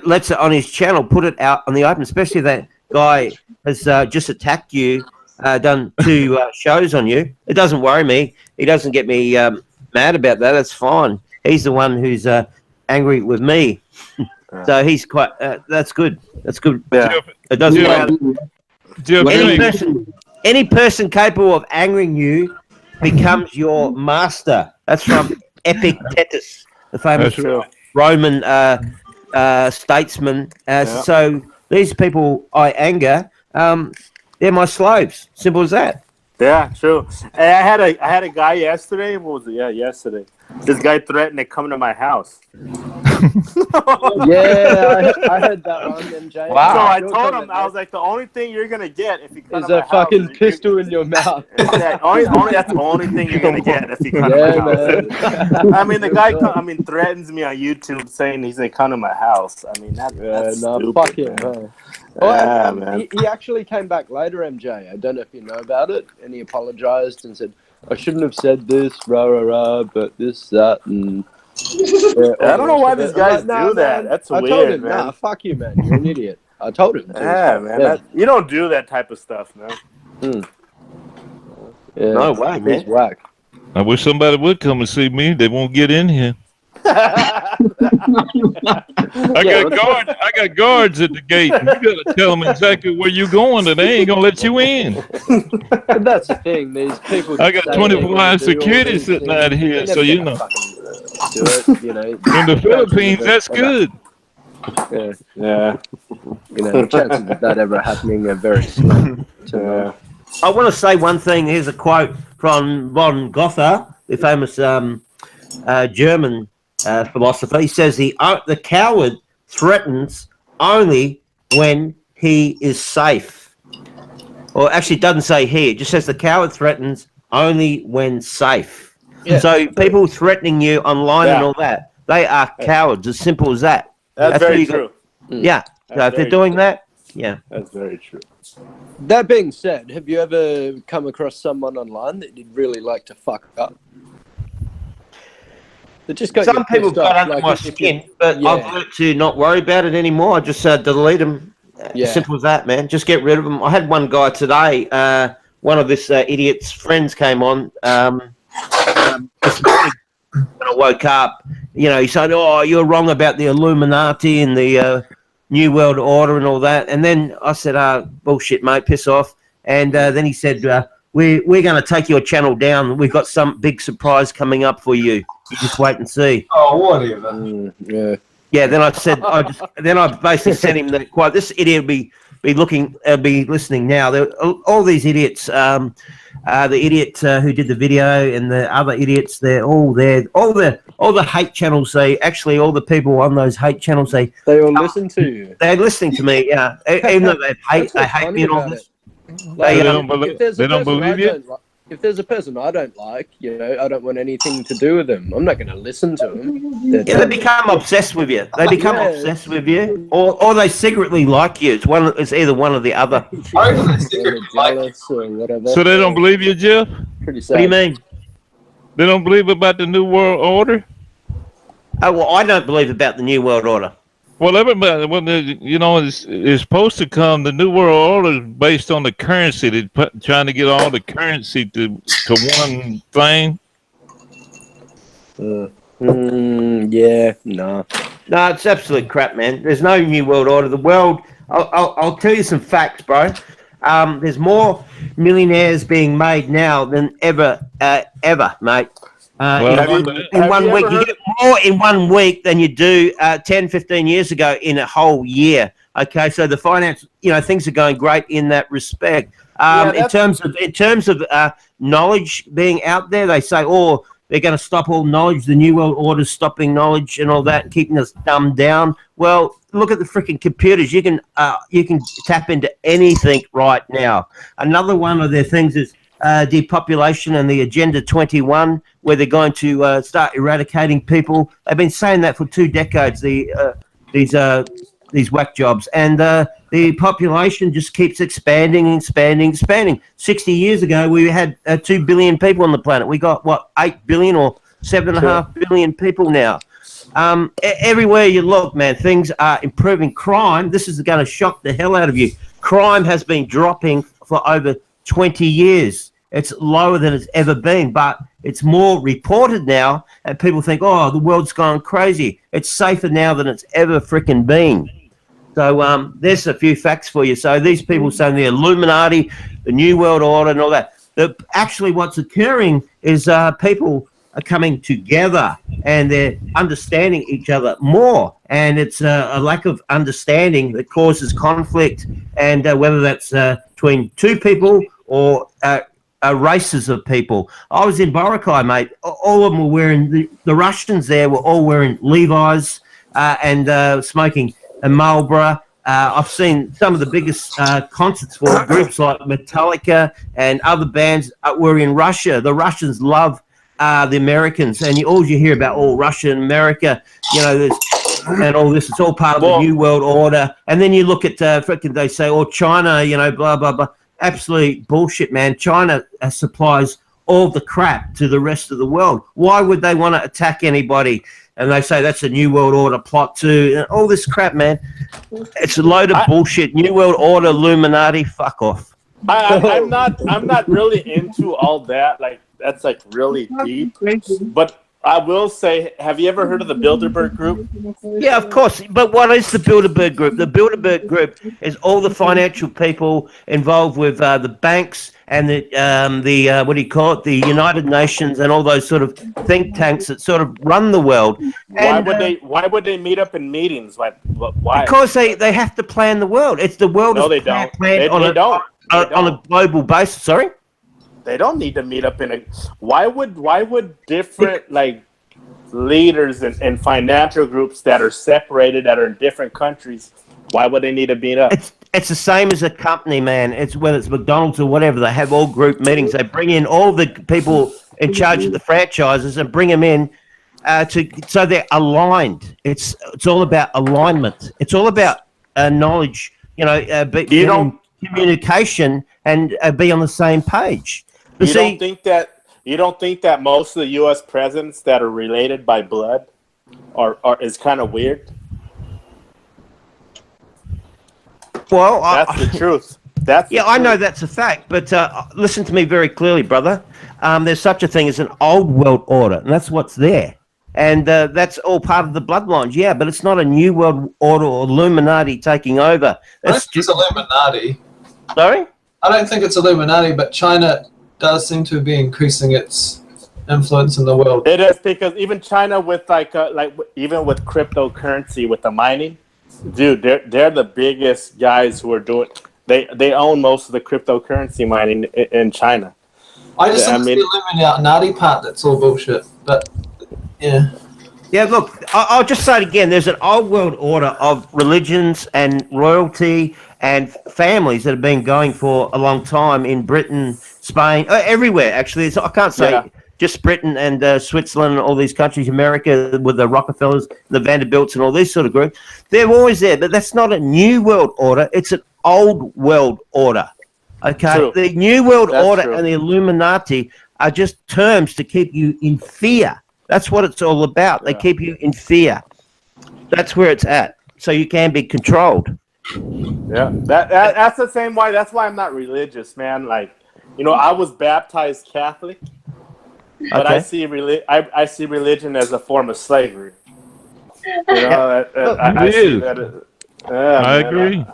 lets it on his channel, put it out on the open. Especially if that guy has just attacked you done 2 shows on you. It doesn't worry me. He doesn't get me mad about that. That's fine. He's the one who's angry with me. So he's quite. That's good. That's good. Yeah. It doesn't matter. Any person capable of angering you becomes your master. That's from Epictetus, the famous Roman statesman. So these people I anger, they're my slaves. Simple as that. Yeah, true. And I had a guy yesterday. What was it? Yeah, yesterday. This guy threatened to come to my house. Yeah, I heard that one, MJ. Wow. So I told him, I was like, the only thing you're gonna get if you come is to my a fucking pistol in your mouth. Yeah, that's the only thing you're gonna get if you come to my house. I mean, the guy, threatens me on YouTube saying he's gonna come to my house. I mean, that's stupid, fuck him. Yeah, man. He actually came back later, MJ. I don't know if you know about it, and he apologized and said, "I shouldn't have said this, but this, that, and." I don't know why these guys do that. That's weird, I told him, man. Fuck you, man. You're an idiot. I told him. Yeah, man. You don't do that type of stuff, man. Yeah, no way, man. He's whack. I wish somebody would come and see me. They won't get in here. I got guards at the gate. You gotta tell them exactly where you're going, and they ain't gonna let you in. But that's the thing. These people. I got 24-hour security sitting out here, so you know. Do it, you know. In the Philippines, that's good. Yeah. You know, the chances of that ever happening are very slim. I want to say one thing. Here's a quote from von Gotha, the famous German philosopher. He says the coward threatens only when he is safe. Or actually, it doesn't say he. It just says the coward threatens only when safe. Yeah. So people threatening you online and all that, they are cowards. As simple as that. That's very true. Yeah. So if they're doing that, yeah. That's very true. That being said, have you ever come across someone online that you'd really like to fuck up? Some people got under my skin, but I've learned to not worry about it anymore. I just delete them. Simple as that, man. Just get rid of them. I had one guy today. One of this idiot's friends came on this morning when I woke up. You know, he said, "Oh, you're wrong about the Illuminati and the New World Order and all that." And then I said, "Bullshit, mate. Piss off." And then he said, We're going to take your channel down. We've got some big surprise coming up for you. You just wait and see. Oh, whatever. Yeah. Then I said, I basically sent him the quote. This idiot will be listening now. All these idiots, the idiot who did the video and the other idiots, they're all there. All the hate channels. All the people on those hate channels. They all listen to you. They're listening to me. Yeah, even though they hate me and all this. They don't believe you. If there's a person I don't like, I don't want anything to do with them. I'm not going to listen to them. They become obsessed with you. They become obsessed with you, or they secretly like you. It's either one or the other. Jealous or whatever. So they don't believe you, Jeff? Pretty sad. What do you mean? They don't believe about the New World Order? Oh, well, I don't believe about the New World Order. Well, everybody, is supposed to come. The New World Order is based on the currency. They're trying to get all the currency to one thing. No, it's absolute crap, man. There's no New World Order. The world. I'll tell you some facts, bro. There's more millionaires being made now than ever, mate. In 1 week, you get more in 1 week than you do 10, 15 years ago in a whole year. Okay, so the finance, things are going great in that respect. In terms of knowledge being out there, they say, they're going to stop all knowledge. The New World Order's stopping knowledge and all that, and keeping us dumbed down. Well, look at the freaking computers. You can tap into anything right now. Another one of their things is depopulation and the Agenda 21, where they're going to start eradicating people. They've been saying that for 2 decades. These whack jobs, and the population just keeps expanding. 60 years ago, we had 2 billion people on the planet. We got 8 billion or 7.5 billion people now. Everywhere you look, man, things are improving. Crime. This is going to shock the hell out of you. Crime has been dropping for over 20 years. It's lower than it's ever been, but it's more reported now, and people think, oh, the world's gone crazy. It's safer now than it's ever freaking been. So there's a few facts for you. So these people saying the Illuminati, the New World Order, and all that. Actually, what's occurring is people are coming together and they're understanding each other more. And it's a lack of understanding that causes conflict, and whether that's between two people or races of people. I was in Boracay, mate. All of them were wearing, the Russians there were all wearing Levi's and smoking a Marlboro. I've seen some of the biggest concerts for groups like Metallica and other bands were in Russia. The Russians love the Americans, and all you hear about all Russia and America, you know, and all this. It's all part of the New World Order. And then you look at freaking, they say, oh, China, you know, blah blah blah. Absolute bullshit, man. China supplies all the crap to the rest of the world. Why would they want to attack anybody? And they say that's a New World Order plot too. And all this crap, man. It's a load of bullshit. New World Order, Illuminati, fuck off. I'm not really into all that. Like, that's like really deep. But I will say, have you ever heard of the Bilderberg Group? Yeah, of course. But what is the Bilderberg Group? The Bilderberg Group is all the financial people involved with the banks and the what do you call it? The United Nations and all those sort of think tanks that sort of run the world. And, why would they meet up in meetings? Why? Because they have to plan the world. It's the world. No, is they don't. Planned on a global basis. Sorry. They don't need to meet up in a. Why would different like leaders and financial groups that are separated, that are in different countries, why would they need to meet up? It's the same as a company, man. It's whether it's McDonald's or whatever. They have all group meetings. They bring in all the people in charge of the franchises and bring them in so they're aligned. It's all about alignment. It's all about knowledge. You know, communication and be on the same page. You don't think that most of the U.S. presidents that are related by blood is kind of weird? Well, that's the truth. I know that's a fact, but listen to me very clearly, brother. There's such a thing as an old world order, and that's what's there. And that's all part of the bloodlines, yeah, but it's not a new world order or Illuminati taking over. I don't think it's Illuminati. Sorry? I don't think it's Illuminati, but China does seem to be increasing its influence in the world. It is, because even China with even with cryptocurrency, with the mining, dude, they're the biggest guys who are doing. They own most of the cryptocurrency mining in China. I just think it's the Illuminati part that's all bullshit. But yeah. Yeah, look, I'll just say it again. There's an old world order of religions and royalty and families that have been going for a long time in Britain, Spain, everywhere, actually. I can't say just Britain and Switzerland and all these countries, America with the Rockefellers, the Vanderbilts and all these sort of groups. They're always there, but that's not a new world order. It's an old world order. Okay? True. The new world order true. and the Illuminati are just terms to keep you in fear. That's what it's all about. They keep you in fear. That's where it's at. So you can be controlled. Yeah, that's the same why. That's why I'm not religious, man. Like, you know, I was baptized Catholic, but I see religion as a form of slavery. You know, I see that. I agree.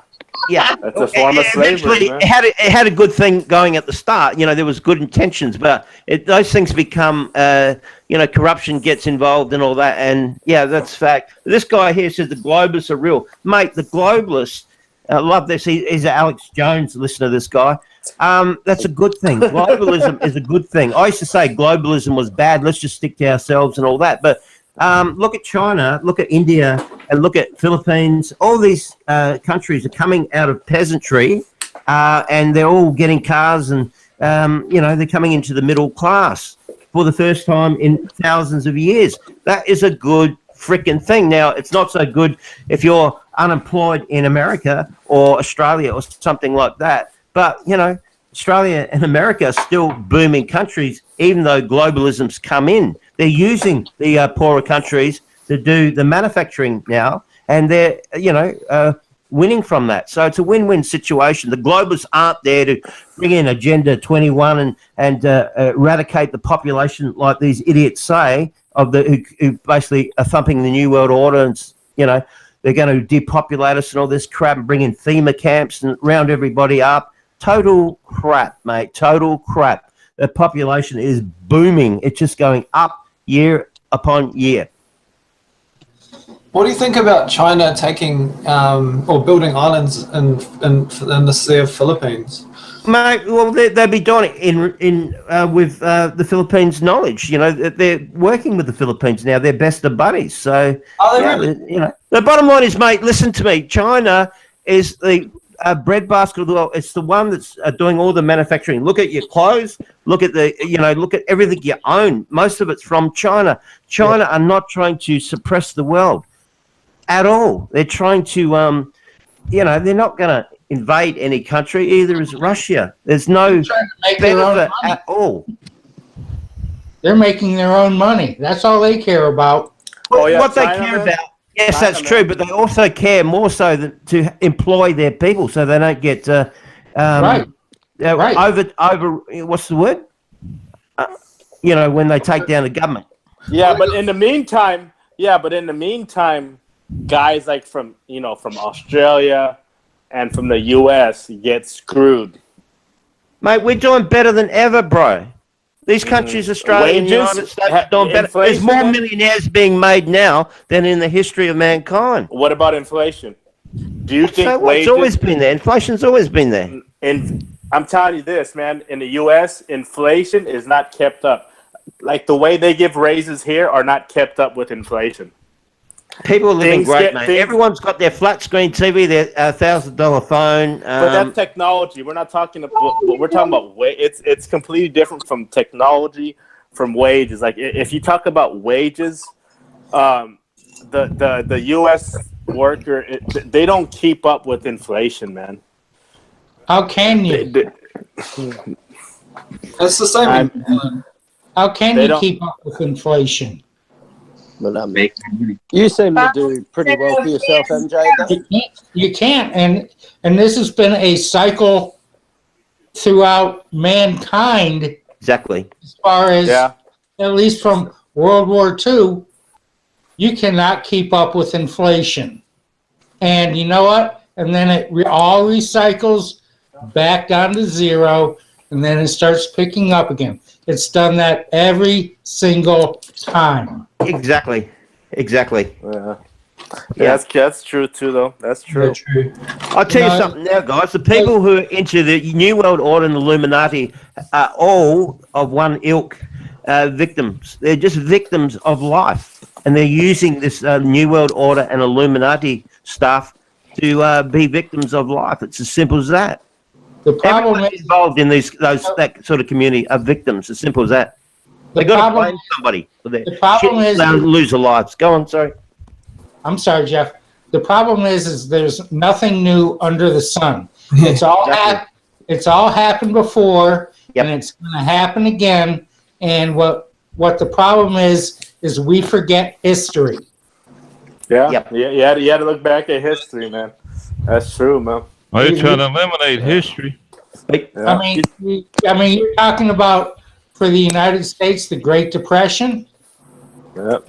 Yeah, that's a form of slavery. Man. It had a good thing going at the start. You know, there was good intentions, but those things become, corruption gets involved and all that. And yeah, that's fact. This guy here says the globalists are real, mate. The globalists, I love this. He's Alex Jones. Listen to this guy. That's a good thing. Globalism is a good thing. I used to say globalism was bad. Let's just stick to ourselves and all that, but. Look at China, look at India, and look at Philippines. All these countries are coming out of peasantry, and they're all getting cars, and they're coming into the middle class for the first time in thousands of years. That is a good freaking thing. Now, it's not so good if you're unemployed in America or Australia or something like that. But Australia and America are still booming countries, even though globalism's come in. They're using the poorer countries to do the manufacturing now, and they're, winning from that. So it's a win-win situation. The globalists aren't there to bring in Agenda 21 and eradicate the population like these idiots say, who basically are thumping the New World Order, and they're going to depopulate us and all this crap and bring in FEMA camps and round everybody up. Total crap, mate. Total crap. The population is booming. It's just going up year upon year. What do you think about China taking or building islands in the Sea of Philippines? Mate, well, they'd be doing it with the Philippines' knowledge. They're working with the Philippines now. They're best of buddies. So, really? The bottom line is, mate, listen to me. China is the breadbasket of the world. It's the one that's doing all the manufacturing. Look at your clothes. Look at look at everything you own. Most of it's from China. China are not trying to suppress the world at all. They're trying to, they're not going to invade any country. Either is Russia. There's no benefit at all. They're making their own money. That's all they care about. What they care about. Yes, that's true, but they also care more so than to employ their people, so they don't get over. What's the word? When they take down the government. Yeah, but in the meantime, guys like from Australia and from the U.S. get screwed. Mate, we're doing better than ever, bro. These countries, Australia and the United States, are doing better. There's more millionaires being made now than in the history of mankind. What about inflation? Do you think wages... It's always been there. Inflation's always been there. And I'm telling you this, man. In the U.S., inflation is not kept up. Like the way they give raises here are not kept up with inflation. People are living great, mate. Everyone's got their flat screen TV, their $1,000 phone. But that's technology. We're not talking about. We're talking about it's completely different from technology, from wages. Like if you talk about wages, the U.S. worker they don't keep up with inflation, man. How can you? It's the same. How can you keep up with inflation? Well, you seem to do pretty well for yourself, MJ. You can't, and this has been a cycle throughout mankind. Exactly. As far as at least from World War II, you cannot keep up with inflation, and you know what? And then it all recycles back down to zero, and then it starts picking up again. It's done that every single time. Exactly. Yeah, that's true too, though. That's true. I'll tell you something now, guys. The people who are into the New World Order and the Illuminati are all of one ilk, victims. They're just victims of life, and they're using this New World Order and Illuminati stuff to be victims of life. It's as simple as that. The problem Everyone involved in that sort of community are victims. As simple as that. They got to blame somebody for their lose their lives. Go on, sorry. I'm sorry, Jeff. The problem is there's nothing new under the sun. It's all it's all happened before, and it's going to happen again. And what the problem is we forget history. Yeah, you had to look back at history, man. That's true, man. Are you trying to eliminate history? I mean, you're talking about for the United States, the Great Depression. Yep.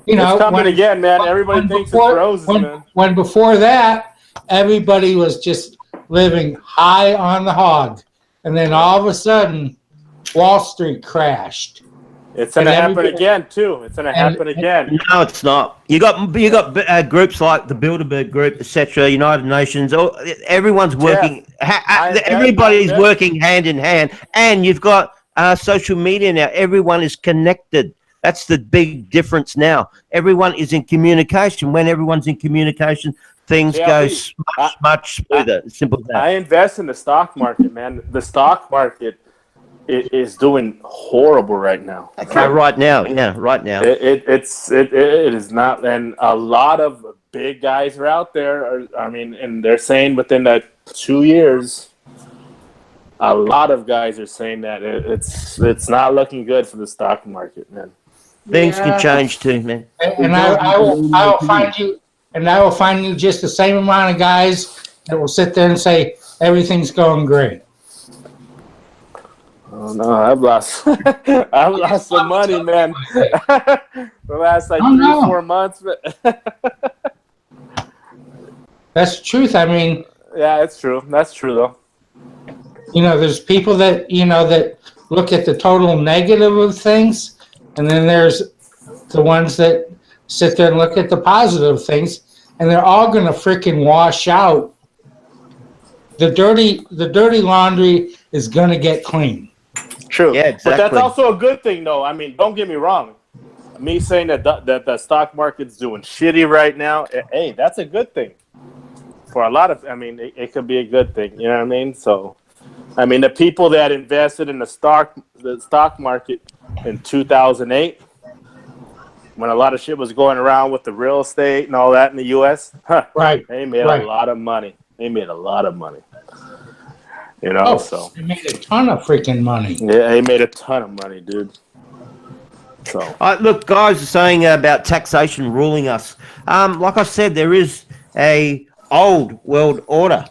It's coming again, man. Everybody thinks it's roses, man. When before that, everybody was just living high on the hog, and then all of a sudden, Wall Street crashed. It's going to happen again, too. It's going to happen again. No, it's not. You got groups like the Bilderberg Group, etc., United Nations. Everyone's working. Everybody's working hand in hand, and you've got social media now. Everyone is connected. That's the big difference now. Everyone is in communication. When everyone's in communication, things go much smoother. Simple as that. I invest in the stock market, man. The stock market is doing horrible right now. Okay, right now. It is not, and a lot of big guys are out there. And they're saying within that 2 years, a lot of guys are saying that it's not looking good for the stock market, man. Things can change too, man. And I'll find you and I will find you just the same amount of guys that will sit there and say everything's going great. Oh no, I've lost I've lost some money, man. The last like Oh, 3-4 months. That's the truth. I mean, Yeah, it's true. That's true though. there's people that that look at the total negative of things, and then there's the ones that sit there and look at the positive things, and they're all going to freaking wash out. The dirty laundry is going to get clean. True. Yeah, exactly. But that's also a good thing, though. I mean, don't get me wrong. Me saying that the stock market's doing shitty right now, hey, that's a good thing. For a lot of, I mean, it could be a good thing. You know what I mean? So, I mean, the people that invested in the stock market in 2008, when a lot of shit was going around with the real estate and all that in the U.S., right? They made a lot of money. They made a lot of money. So they made a ton of freaking money. Yeah, they made a ton of money, dude. So look, guys are saying about taxation ruling us. Like I said, there is a old world order.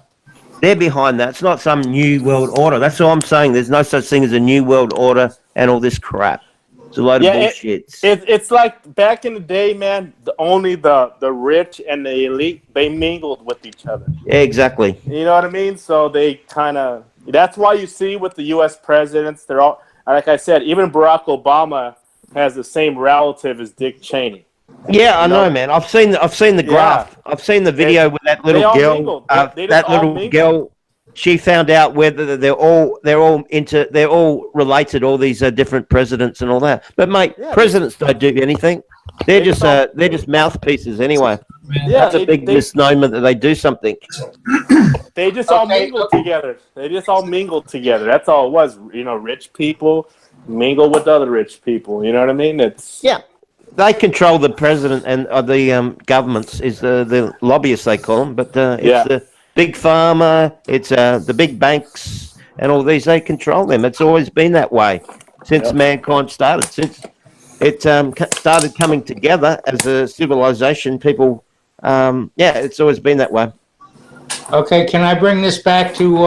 They're behind that. It's not some new world order. That's all I'm saying. There's no such thing as a new world order and all this crap. It's a load of bullshit. It's like back in the day, man. Only the rich and the elite, they mingled with each other. Yeah, exactly. You know what I mean? So they kind of. That's why you see with the U.S. presidents, they're all like I said. Even Barack Obama has the same relative as Dick Cheney. Yeah, I know, man. I've seen the graph. I've seen the video with that little girl. Girl. She found out whether they're all related. All these different presidents and all that. But mate, presidents don't do anything. They're just mouthpieces anyway. Yeah, that's a big misnomer that they do something. They just all mingled together. That's all it was. Rich people mingle with other rich people. You know what I mean? They control the president and the governments is the lobbyists they call them, but it's the big pharma, it's the big banks and all these. They control them. It's always been that way since mankind started. Since it started coming together as a civilization, people. It's always been that way. Okay, can I bring this back to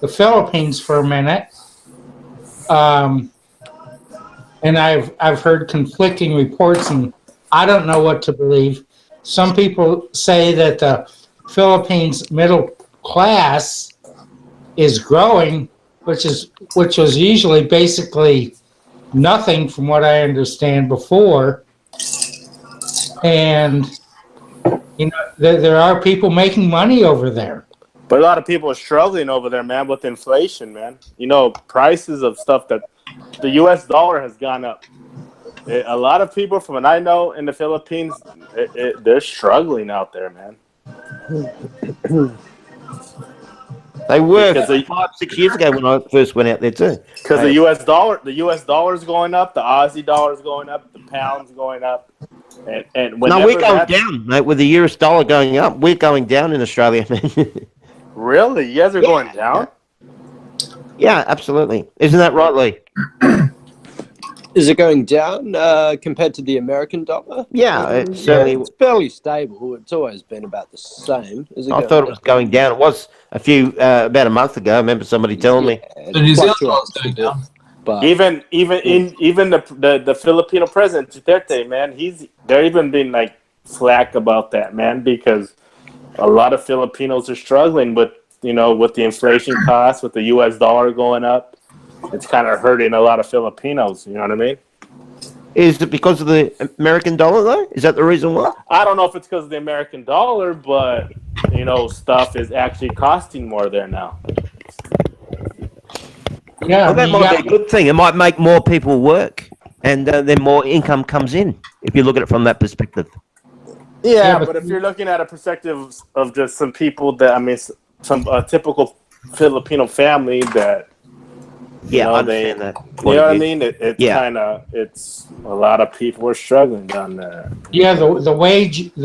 the Philippines for a minute? And I've heard conflicting reports, and I don't know what to believe. Some people say that the Philippines middle class is growing, which was usually basically nothing from what I understand before. And there are people making money over there. But a lot of people are struggling over there, man, with inflation, man. Prices of stuff that the U.S. dollar has gone up. A lot of people from what I know in the Philippines, they're struggling out there, man. They were 5-6 years ago when I first went out there too. Because the U.S. dollar is going up, the Aussie dollar is going up, the pound's going up, and no, we're going down, mate. With the US dollar going up, we're going down in Australia, man. Really, you guys are going down? Yeah, absolutely. Isn't that right, Lee? Is it going down compared to the American dollar? Yeah, it's certainly. It's fairly stable. It's always been about the same. I thought it was going down. It was about a month ago. I remember somebody telling me. The New Zealand dollar's going down. But even the Filipino president Duterte, man, they're even been like flack about that, man, because a lot of Filipinos are struggling with with the inflation costs, with the U.S. dollar going up. It's kind of hurting a lot of Filipinos. You know what I mean? Is it because of the American dollar, though? Is that the reason why? I don't know if it's because of the American dollar, but stuff is actually costing more there now. Yeah, well, that might be a good thing. It might make more people work, and then more income comes in. If you look at it from that perspective. Yeah, but if you're looking at a perspective of just some people some typical Filipino family that. Yeah, I understand that. You know what I mean? It's a lot of people are struggling down there. Yeah, the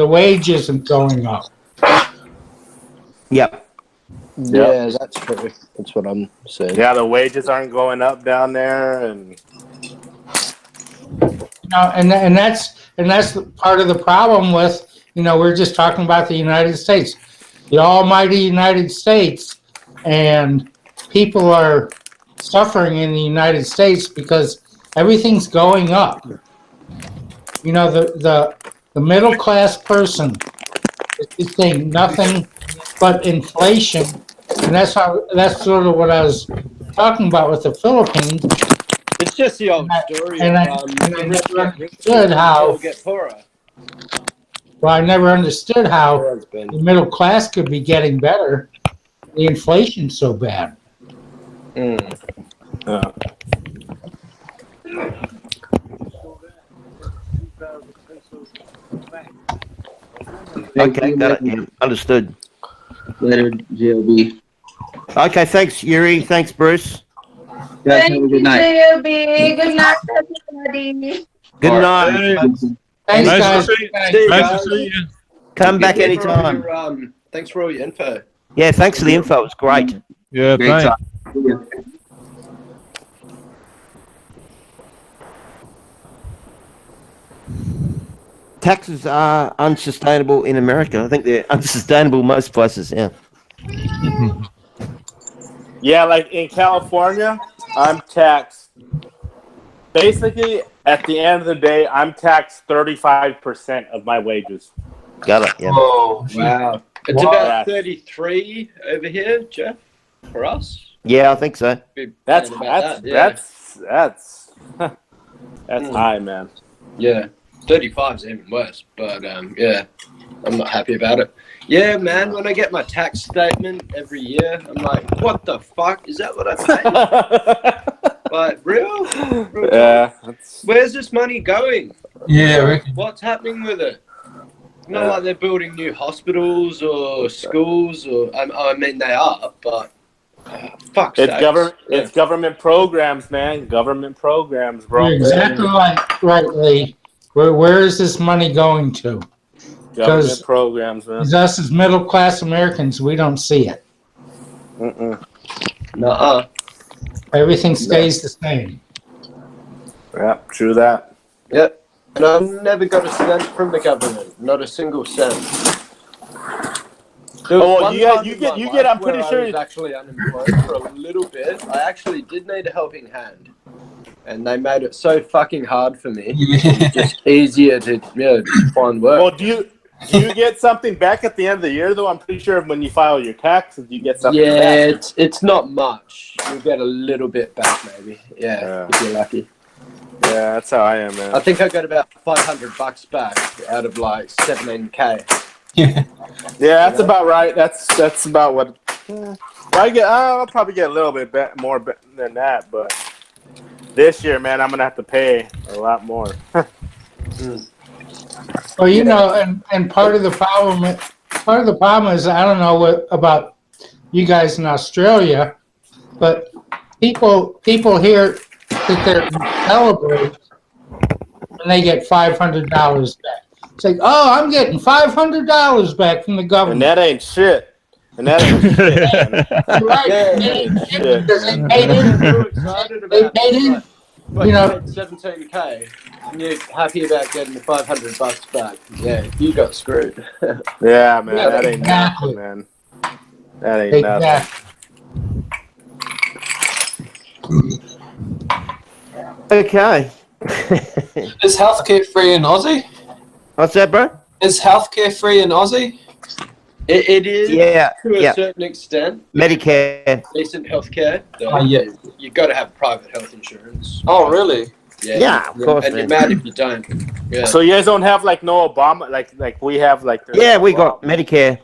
wage isn't going up. Yep. Yeah, that's true. That's what I'm saying. Yeah, the wages aren't going up down there, and and that's part of the problem with we're just talking about the United States, the almighty United States, and people are suffering in the United States because everything's going up. The middle class person is saying nothing but inflation, and that's sort of what I was talking about with the Philippines. It's just the old story and I the rich never get richer understood and the how. poor get poorer. Well, I never understood how There has been. the middle class could be getting better. The inflation's so bad. Okay, got it. Yeah, understood. Later, JLB. Okay, thanks, Yuri. Thanks, Bruce. Guys, have a good night. JLB. Good night, everybody. Good All night. right. Thanks, Nice guys. to see you. See you, Nice to guys. see you. Come back Thanks for all anytime. your, thanks for all your info. Yeah, thanks for the info. It was great. Yeah, Great thanks. talk. See ya. Taxes are unsustainable in America. I think they're unsustainable most places. Yeah. Yeah, like in California, I'm taxed. Basically, at the end of the day, I'm taxed 35% of my wages. Got it. Yeah. Oh, Wow. It's Wow. about 33 over here, Jeff, for us. Yeah, I think so. Be That's paying about that, yeah. That's high, man. Yeah, 35 is even worse, but yeah, I'm not happy about it. Yeah, man, when I get my tax statement every year, I'm like, what the fuck? Is that what I paid? Like, real? Yeah. Where's this money going? yeah, I reckon. What's happening with it? Not like they're building new hospitals or schools, or I mean they are, but fuck's It's sakes. It's government programs, man. Government programs, bro. You're exactly right, Lee. Where is this money going to? Government programs, man. Because us as middle class Americans, we don't see it. Nuh-uh. Everything stays the same. Yeah, true that. Yep. And I've never got a cent from the government. Not a single cent. Oh, you get. I'm pretty sure I was actually unemployed for a little bit. I actually did need a helping hand, and they made it so fucking hard for me. It's just easier to just find work. Well, do you get something back at the end of the year though? I'm pretty sure when you file your taxes, you get something back. Yeah, it's not much. You get a little bit back, maybe. Yeah, if you're lucky. Yeah, that's how I am, man. I think I got about $500 back out of like 17K. Yeah, that's about right. That's about what I'll probably get a little bit more than that, but this year, man, I'm gonna have to pay a lot more. Well, and part of the problem is I don't know what about you guys in Australia, but people here sit there and celebrate when they get $500 back. It's like, oh, I'm getting $500 back from the government. And that ain't shit. And that ain't shit. You're right. Yeah, Because they paid in. But you know, 17K, and you're happy about getting the $500 back. Yeah, you got screwed. Yeah, man, that ain't nothing, man. That ain't nothing. Okay. Is healthcare free in Aussie? What's that, bro? Is healthcare free in Aussie? It is to a certain extent. Medicare. Decent healthcare. Yeah. You got to have private health insurance. Oh, really? Yeah, of course. And you're mad if you don't. Yeah. So you guys don't have like no Obama, like we have like. Yeah, we got Medicare.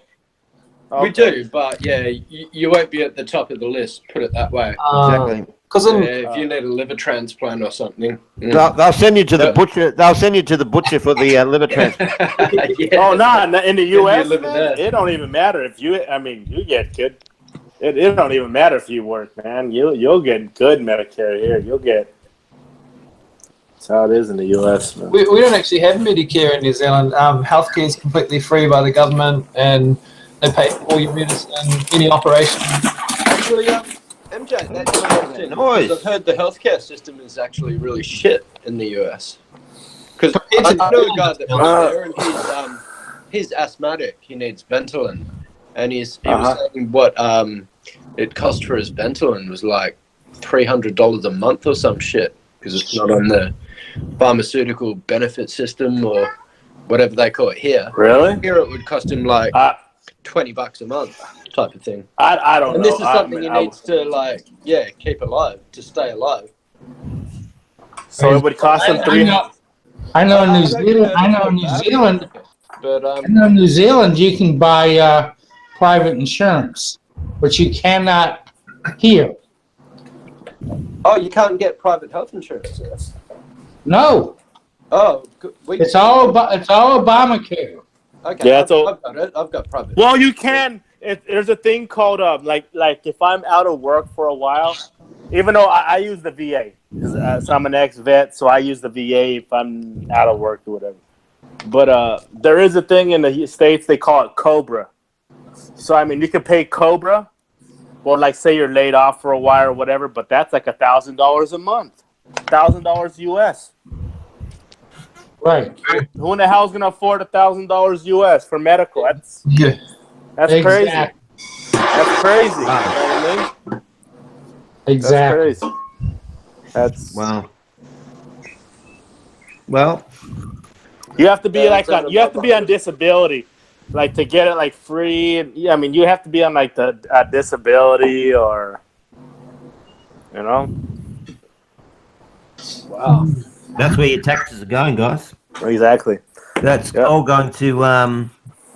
Okay. We do, but yeah, you won't be at the top of the list. Put it that way. Exactly. Because if you need a liver transplant or something, they'll send you to the butcher. They'll send you to the butcher for the liver transplant. Oh no! In the U.S., man, it don't even matter if you. I mean, you get good. It don't even matter if you work, man. You'll get good Medicare here. You'll get. That's how it is in the U.S. Man. we don't actually have Medicare in New Zealand. Healthcare is completely free by the government, and they pay for all your medicine, any operation. Actually, MJ, that's interesting. Because I've heard the healthcare system is actually really shit in the US. Because I know a guy that works there, and he's asthmatic. He needs Ventolin, and he was saying what it cost for his Ventolin was like $300 a month or some shit because it's not on the pharmaceutical benefit system or whatever they call it here. Really? Here it would cost him like $20 a month type of thing. I don't know. And this is something he needs to like, keep alive, to stay alive. So it would cost him I know New Zealand. I know New Zealand. But I know New Zealand. You can buy private insurance, but you cannot here. Oh, you can't get private health insurance. No. Oh, it's all Obamacare. Okay, Yeah, I've got it. I've got private. Well, you can. There's a thing called like if I'm out of work for a while, even though I use the VA, so I'm an ex-vet, so I use the VA if I'm out of work or whatever. But there is a thing in the States, they call it COBRA. So, I mean, you can pay COBRA, or like say you're laid off for a while or whatever, but that's like $1,000 a month. $1,000 US. Right. Who in the hell is going to afford $1,000 US for medical? That's crazy. That's crazy. You know what I mean? Exactly. That's crazy. That's wow. Well, you have to be you have to be on disability, like to get it like free. And I mean, you have to be on like the disability or, you know. Wow. That's where your taxes are going, guys. Exactly. That's all going to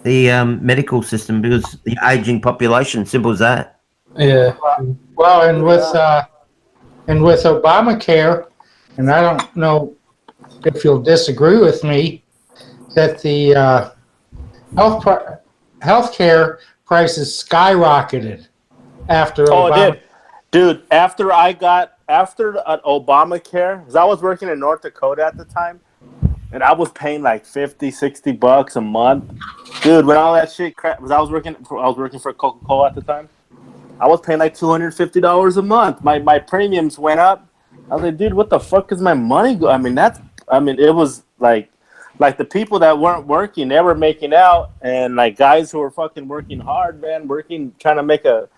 the medical system because the aging population. Simple as that. Yeah. Well, and with Obamacare, and I don't know if you'll disagree with me, that the healthcare prices skyrocketed after Oh, Obama. it did. Dude, after Obamacare, because I was working in North Dakota at the time, and I was paying like $50-$60 a month. Dude, when all that shit crap, because I was working for Coca-Cola at the time, I was paying like $250 a month. My premiums went up. I was like, dude, what the fuck is my money go? I mean, it was like the people that weren't working, they were making out, and like guys who were fucking working hard, man, trying to make a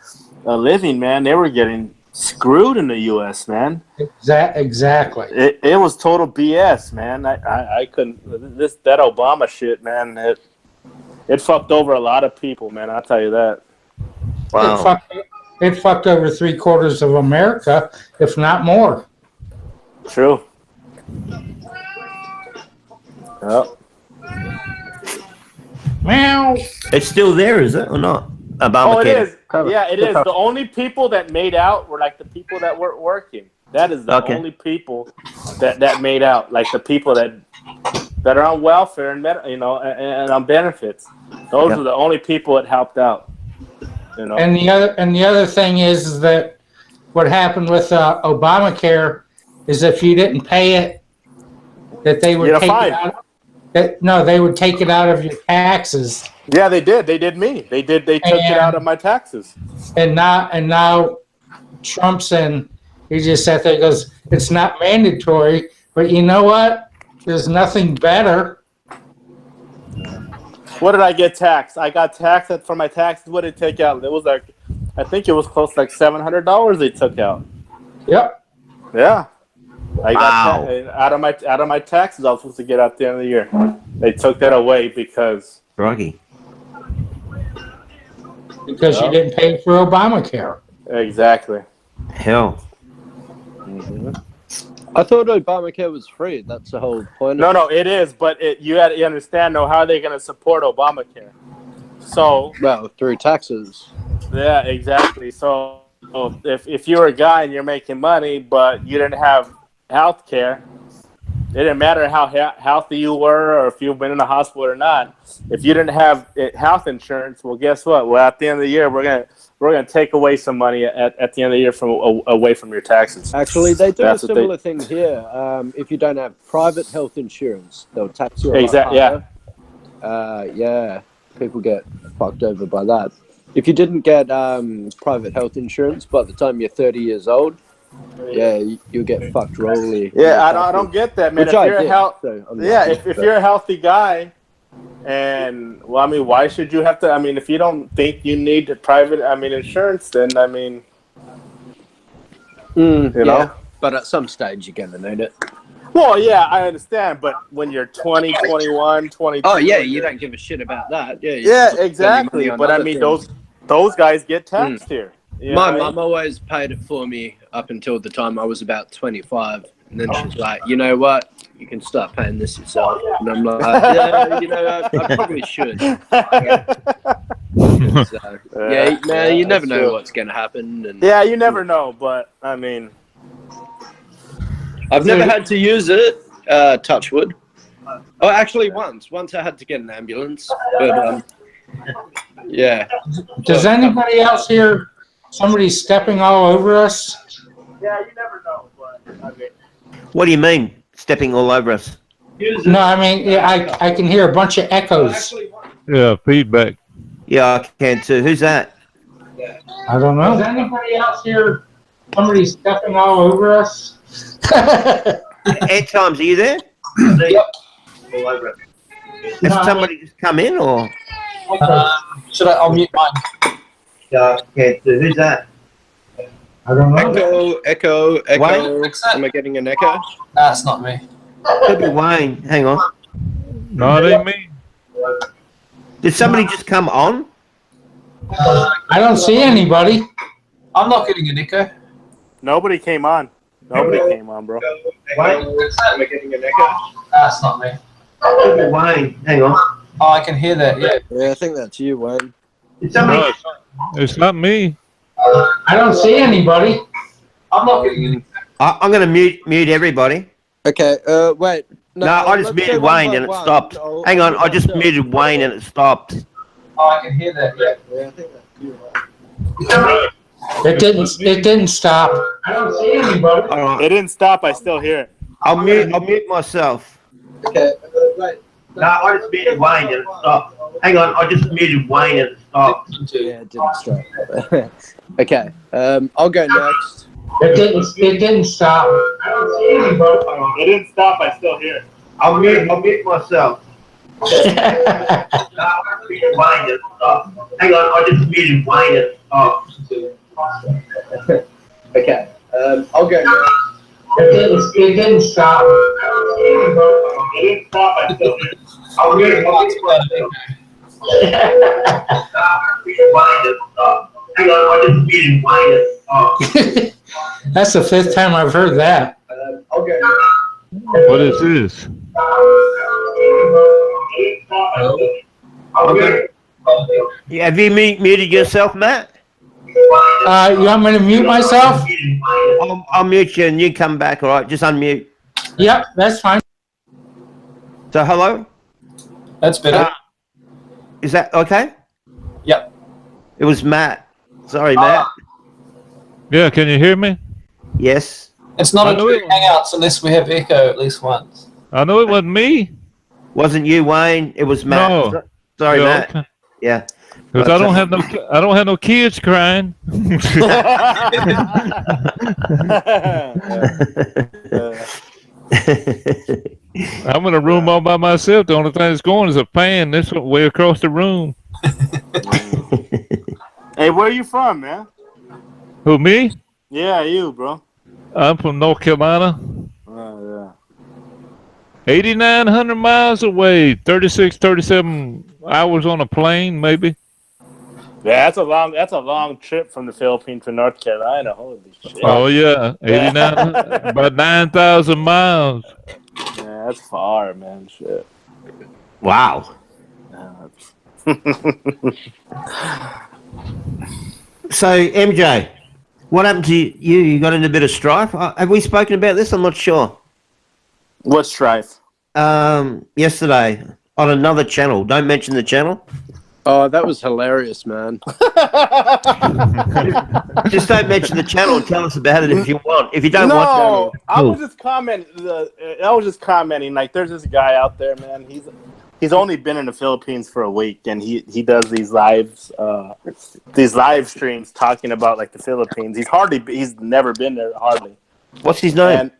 living, man, they were getting screwed in the U.S., man. Exactly. It was total BS, man. I couldn't that Obama shit, man. It fucked over a lot of people, man. I'll tell you that. Wow. It fucked over 3/4 of America, if not more. True. Yep. Meow. It's still there, is it or not? Obamacare. Oh, it is. Yeah, it is. The only people that made out were like the people that weren't working. That is the only people that made out. Like the people that are on welfare and and on benefits. Those are the only people that helped out. You know. And the other thing is that what happened with Obamacare is if you didn't pay it, that they would take it out. They would take it out of your taxes. Yeah, they did. They did me. They took it out of my taxes. And now Trump's in. He just sat there and goes, it's not mandatory, but you know what? There's nothing better. What did I get taxed? I got taxed for my taxes. What did it take out? It was like, I think it was close to like $700 they took out. Yep. Yeah. I got out of my taxes I was supposed to get at the end of the year. They took that away because Froggy. Because you didn't pay for Obamacare. Exactly. Hell. Mm-hmm. I thought Obamacare was free. That's the whole point. No, it is, but you understand though, how are they going to support Obamacare? So through taxes. Yeah, exactly. So if you're a guy and you're making money, but you didn't have health care, it didn't matter how healthy you were or if you've been in the hospital or not. If you didn't have health insurance, well, guess what? Well, at the end of the year, we're gonna take away some money at the end of the year away from your taxes. Actually, they do a similar thing here. If you don't have private health insurance, they'll tax you a lot higher. Yeah, people get fucked over by that. If you didn't get private health insurance by the time you're 30 years old, you'll get fucked royally. Yeah, I don't get that, man. If you're a healthy guy And well, I mean, why should you have to? I mean, if you don't think you need private, I mean, insurance, then I mean, you know. But at some stage, you're gonna need it. Well, yeah, I understand, but when you're 20, 21, 22... Oh yeah, you don't give a shit about that. Yeah. Yeah, exactly. But I mean, those guys get taxed here. My mum always paid it for me up until the time I was about 25, and then she's like, "You know what? You can start paying this yourself." And I'm like, "Yeah, you know, I probably should." So, you never know what's gonna happen. And yeah, you never know. But I mean, I've never had to use it. Touch wood. Oh, actually, once I had to get an ambulance, but yeah. Does anybody else hear somebody stepping all over us? Yeah, you never know. But I mean, What do you mean, stepping all over us? No, I mean, I can hear a bunch of echoes. Yeah, feedback. Yeah, I can too. Who's that? I don't know. Does anybody else hear somebody stepping all over us? Ed Times, are you there? Yep. All over us. Has somebody just come in, or? Should I'll mute mine. Yeah, I can too. Who's that? I don't know. Echo. Wayne? Am I getting an echo? Nah, it's not me. Could be Wayne. Hang on. No, it ain't me. Did somebody just come on? I don't see anybody. I'm not getting an echo. nobody came on. Nobody came on, bro. Wayne? Am I getting an echo? Nah, it's not me. Could be Wayne. Hang on. Oh, I can hear that. Yeah. Yeah, I think that's you, Wayne. Did somebody? No, it's not me. I don't see anybody. I'm not getting an echo. I'm going to mute everybody. Okay. Wait. No, I just muted Wayne and it stopped. Hang on, I just muted Wayne and it stopped. Oh, I can hear that. Yeah. Yeah, I think that's you, Wayne. It didn't stop. I don't see anybody. All right. It didn't stop. I still hear it. I'll mute myself. Okay. Wait. No, I just muted Wayne and it stopped. Hang on, I just muted Wayne and it stopped. Yeah, it didn't stop. Okay. I'll go next. It didn't stop. I don't see anybody. It didn't stop. I still hear it. I'll mute myself. No, I just muted Wayne and it stopped. Hang on, I just muted Wayne and it stopped. Okay. I'll go next. It didn't stop. I don't see anybody. It didn't stop. I still hear it. I'll mute myself. Hang on, I just muted Wayne and it stopped. That's the fifth time I've heard that. I'll go next. What is this? Yeah, have you muted yourself, Matt? You want me to mute myself? I'll mute you and you come back, all right? Just unmute. Yep, that's fine. So, hello? That's better. Is that okay? Yep. It was Matt. Sorry, Matt. Yeah, can you hear me? Yes. It's not I a know true it- hangouts unless we have echo at least once. I know it wasn't me. Wasn't you, Wayne? It was Matt. No. Sorry, Yeah, Matt. okay. Yeah. Because I don't have no kids crying. I'm in a room all by myself. The only thing that's going is a fan this way across the room. Hey, where are you from, man? Who, me? Yeah, you, bro. I'm from North Carolina. Oh, 8,900 miles away. 36, 37 hours on a plane, maybe. yeah. That's a long trip from the Philippines to North Carolina. Holy shit. Oh, yeah. 89, about 9,000 miles. Yeah, that's far, man. Shit. Wow. Yeah, So, MJ, what happened to you? You got in a bit of strife? Have we spoken about this? I'm not sure. What strife? Yesterday on another channel. Don't mention the channel. Oh, that was hilarious, man. Just don't mention the channel and tell us about it if you want. If you don't want No, to. I was just commenting. Like, there's this guy out there, man. He's only been in the Philippines for a week, and he does these live streams talking about like the Philippines. He's never been there hardly. What's his name? And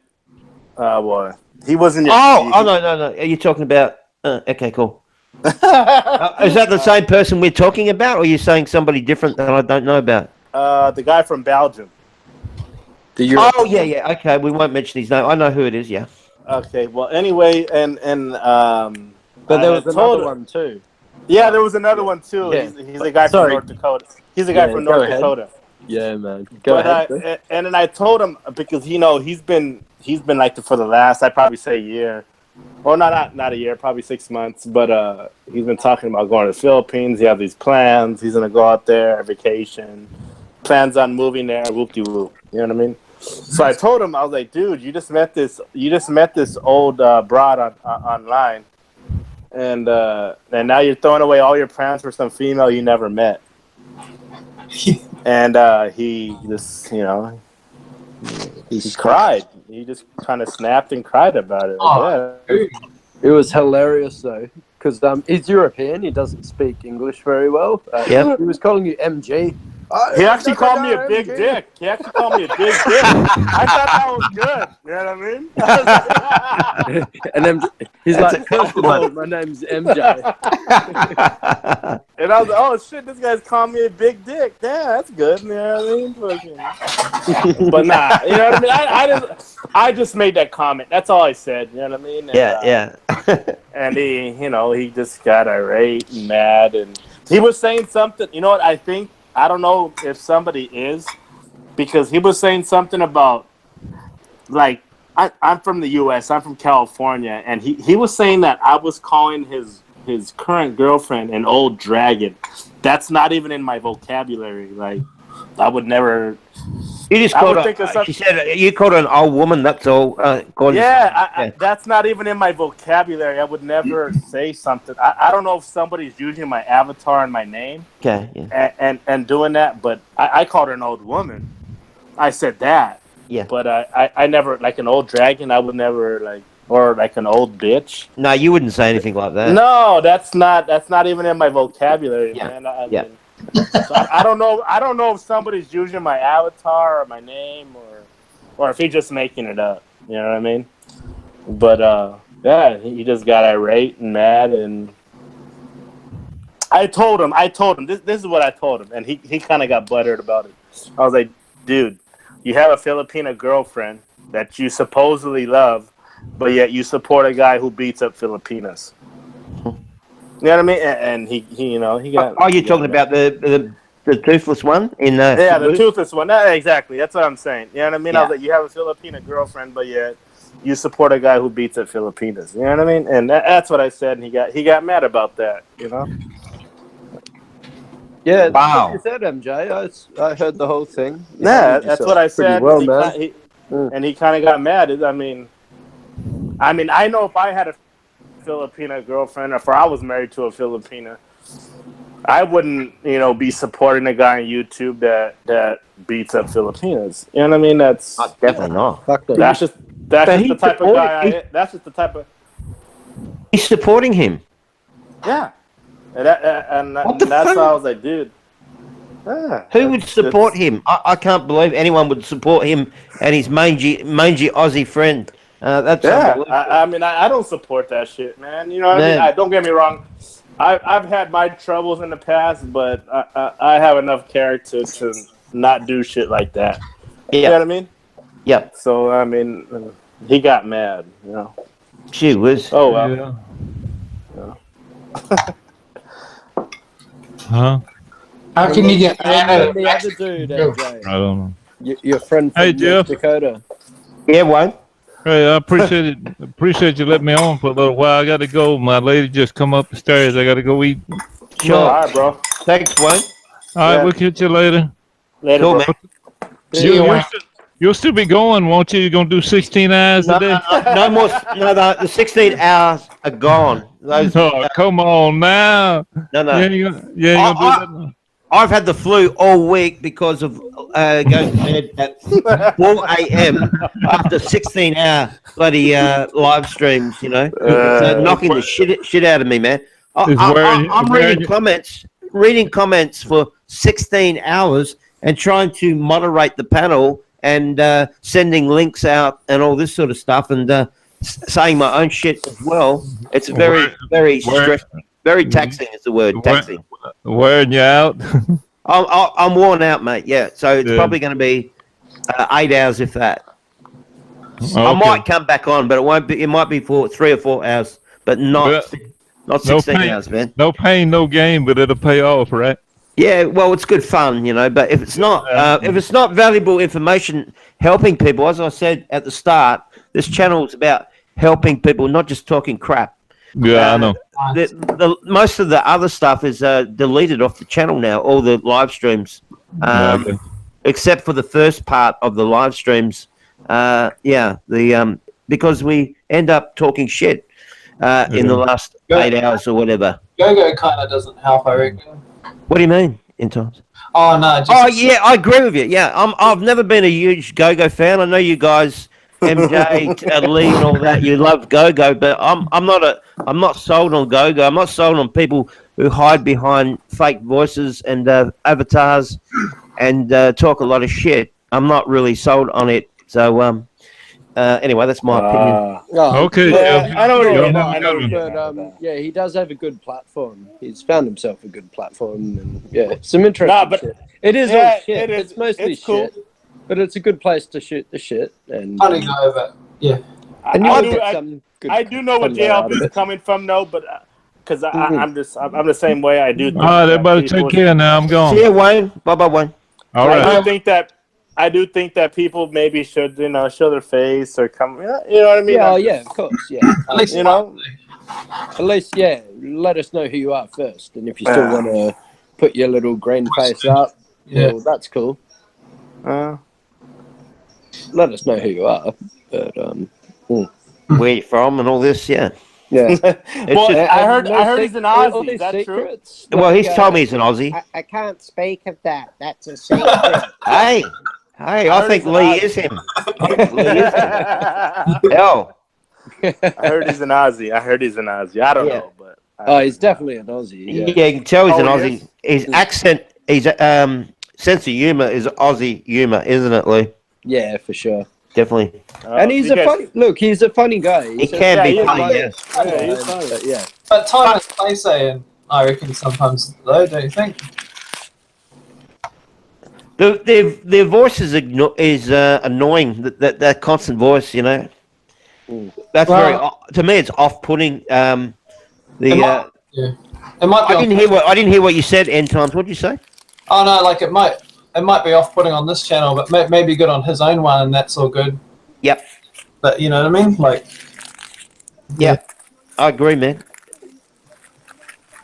well, he wasn't. No. Are you talking about? Okay, cool. Is that the same person we're talking about, or are you saying somebody different that I don't know about? The guy from Belgium. Oh, yeah. Okay, we won't mention his name. I know who it is, yeah. Okay, well, anyway, But there was I another told- one too. Yeah, there was another one too. Yeah. He's a guy from North Dakota. He's a guy from go North ahead. Dakota. Yeah, man. Go ahead. bro. And then I told him because he's been like for the last I'd probably say year, or not a year, probably 6 months. But he's been talking about going to the Philippines. He has these plans. He's gonna go out there vacation. Plans on moving there. Whoop de whoop. You know what I mean? So I told him, I was like, dude, you just met this old broad online, and now you're throwing away all your plans for some female you never met. And he just, he cried. He just kind of snapped and cried about it. Like, It was hilarious though, because he's European. He doesn't speak English very well. Yep. He was calling you MG. He actually called me a big dick. He actually called me a big dick. I thought that was good. You know what I mean? And then he's like, first of all, my name's MJ. And I was like, oh shit, this guy's calling me a big dick. Yeah, that's good. You know what I mean? But nah, you know what I mean? I just made that comment. That's all I said. You know what I mean? And, Yeah. and he just got irate and mad, and he was saying something. You know what? I don't know if somebody is, because he was saying something about, like, I'm from the U.S., I'm from California, and he was saying that I was calling his current girlfriend an old dragon. That's not even in my vocabulary. Like, I would never... You just called her, she said you called her an old woman, that's all. That's not even in my vocabulary. I would never say something. I don't know if somebody's using my avatar and my name and doing that, but I called her an old woman. I said that. Yeah. But I never, like an old dragon, I would never, like, or like an old bitch. No, you wouldn't say anything like that. No, that's not even in my vocabulary, man. I mean, so I don't know if somebody's using my avatar or my name or if he's just making it up. You know what I mean? But he just got irate and mad, and I told him this is what I told him, and he kind of got buttered about it. I was like, dude, you have a Filipina girlfriend that you supposedly love, but yet you support a guy who beats up Filipinas. You know what I mean? And he got. Oh, you're talking about the toothless one in the toothless one. Exactly. That's what I'm saying. You know what I mean? Yeah. I was like, you have a Filipina girlfriend, but yet you support a guy who beats up Filipinas. You know what I mean? And that's what I said. And he got mad about that. You know? Yeah. Wow. That's what you said, MJ. I heard the whole thing. Yeah, that's what I said. Well, man. And he kind of got mad. I mean, I know if I had a Filipina girlfriend, or if I was married to a Filipina, I wouldn't, be supporting a guy on YouTube that beats up Filipinas. You know what I mean? That's definitely not. That's just the type of guy. That's just the type of. He's supporting him. Yeah, and that's why I was like, dude. Who would support him? I can't believe anyone would support him and his mangy Aussie friend. That's I don't support that shit, man. You know what I mean? Don't get me wrong. I've had my troubles in the past, but I have enough character to not do shit like that. Yeah. You know what I mean? Yep. So I mean, he got mad. She was. Oh well. Yeah. Huh? How can you get mad at the other dude, MJ? I don't know. Your friend from North Dakota. Yeah, one. Hey, I appreciate it. Appreciate you letting me on for a little while. I got to go. My lady just come up the stairs. I got to go eat. Sure. All right, bro. Thanks, Wayne. All right, we'll catch you later. Later, Cool, bro. man. You'll still be going, won't you? You're going to do 16 hours a day? No more. No, the 16 hours are gone. Those, come on now. No. You're gonna do that. I've had the flu all week because of going to bed at 4 a.m. after 16-hour bloody live streams, so knocking the shit out of me, man. I'm reading comments for 16 hours and trying to moderate the panel and sending links out and all this sort of stuff and saying my own shit as well. It's very, very stressful. Very taxing is the word, taxing. Wearing you out. I'm worn out, mate. Yeah, so it's Yeah. probably going to be 8 hours, if that. Okay. I might come back on, but it won't be. It might be for 3 or 4 hours, but not 16 hours, man. No pain, no gain, but it'll pay off, right? Yeah, well, it's good fun, you know. But if it's not valuable information, helping people, as I said at the start, this channel is about helping people, not just talking crap. Yeah, I know. Most of the other stuff is deleted off the channel now. All the live streams, Okay. except for the first part of the live streams. Because we end up talking shit in the last 8 hours or whatever. Go-Go kind of doesn't help, I reckon. What do you mean in times? Oh, no. Yeah, I agree with you. Yeah, I've never been a huge Go-Go fan. I know you guys, MJ, Lee, and all that. You love Go-Go, but I'm not sold on Go-Go. I'm not sold on people who hide behind fake voices and avatars and talk a lot of shit. I'm not really sold on it. So anyway, that's my opinion. Okay. Yeah, I know but he does have a good platform. He's found himself a good platform, and some interesting shit. It is all shit. It's mostly shit, but it's a good place to shoot the shit. And Funny guy, but yeah. And I do know where JLB is coming from, though, but because I'm the same way. I do. All right, everybody, take care now. I'm gone. See you, Wayne. Bye, Wayne. All right. I do think that people maybe should, show their face or come. You know what I mean? Yeah, of course. Yeah. At least, At least, let us know who you are first, and if you still want to put your little green face up, well, that's cool. Let us know who you are, but where you from and all this, yeah. Yeah. Well, I heard he's an Aussie. Is that true? Well, he's told me he's an Aussie. I can't speak of that. That's a secret. Hey, I think Lee is him. Hell. I heard he's an Aussie. I don't know, but he's definitely an Aussie. Yeah, you can tell he's an Aussie. His accent, his sense of humor is Aussie humor, isn't it, Lee? Yeah, for sure. Definitely. And he's he's a funny guy. He can be funny, yeah. But time and place, I reckon sometimes, though, don't you think? Their voice is annoying. That constant voice, That's very to me. It's off-putting. It might be I didn't hear what you said. End times. What did you say? Oh no, like it might be off-putting on this channel, but maybe good on his own one, and that's all good. Yep. But you know what I mean? Like. Yeah, I agree, man.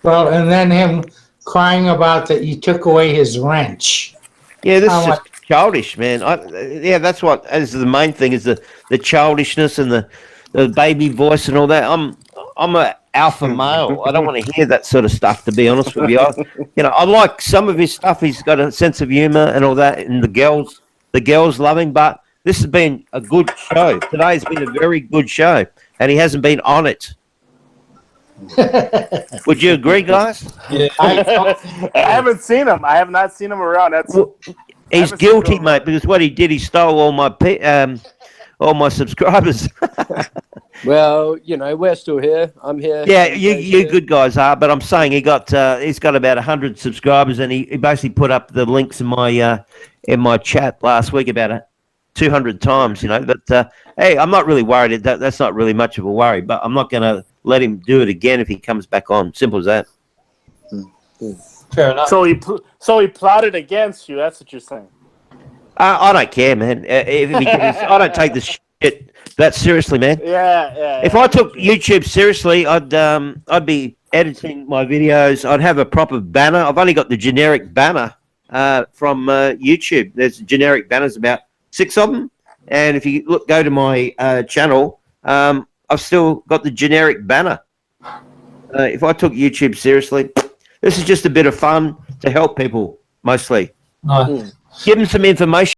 Well, and then him crying about that you took away his wrench. Yeah, this is just childish, man. That's what is the main thing is the childishness and the baby voice and all that. I'm a alpha male. I don't want to hear that sort of stuff, to be honest with you. I like some of his stuff. He's got a sense of humor and all that, and the girls love him. But this has been a good show. Today's been a very good show, and he hasn't been on it. Would you agree, guys? Yeah. I haven't seen him. I have not seen him around. He's guilty, mate, because what he did, he stole all my subscribers. Well, we're still here. I'm here. Yeah, you good guys are, but I'm saying he's got about 100 subscribers, and he basically put up the links in my chat last week about 200 times, But hey, I'm not really worried. That's not really much of a worry, but I'm not going to let him do it again if he comes back on. Simple as that. Fair enough. So he plotted against you. That's what you're saying. I don't care, man. I don't take this shit that seriously, man. Yeah. If I took YouTube seriously, I'd be editing my videos. I'd have a proper banner. I've only got the generic banner from YouTube. There's generic banners, about 6 of them. And if you go to my channel, I've still got the generic banner. If I took YouTube seriously, this is just a bit of fun to help people, mostly. Nice. Give them some information.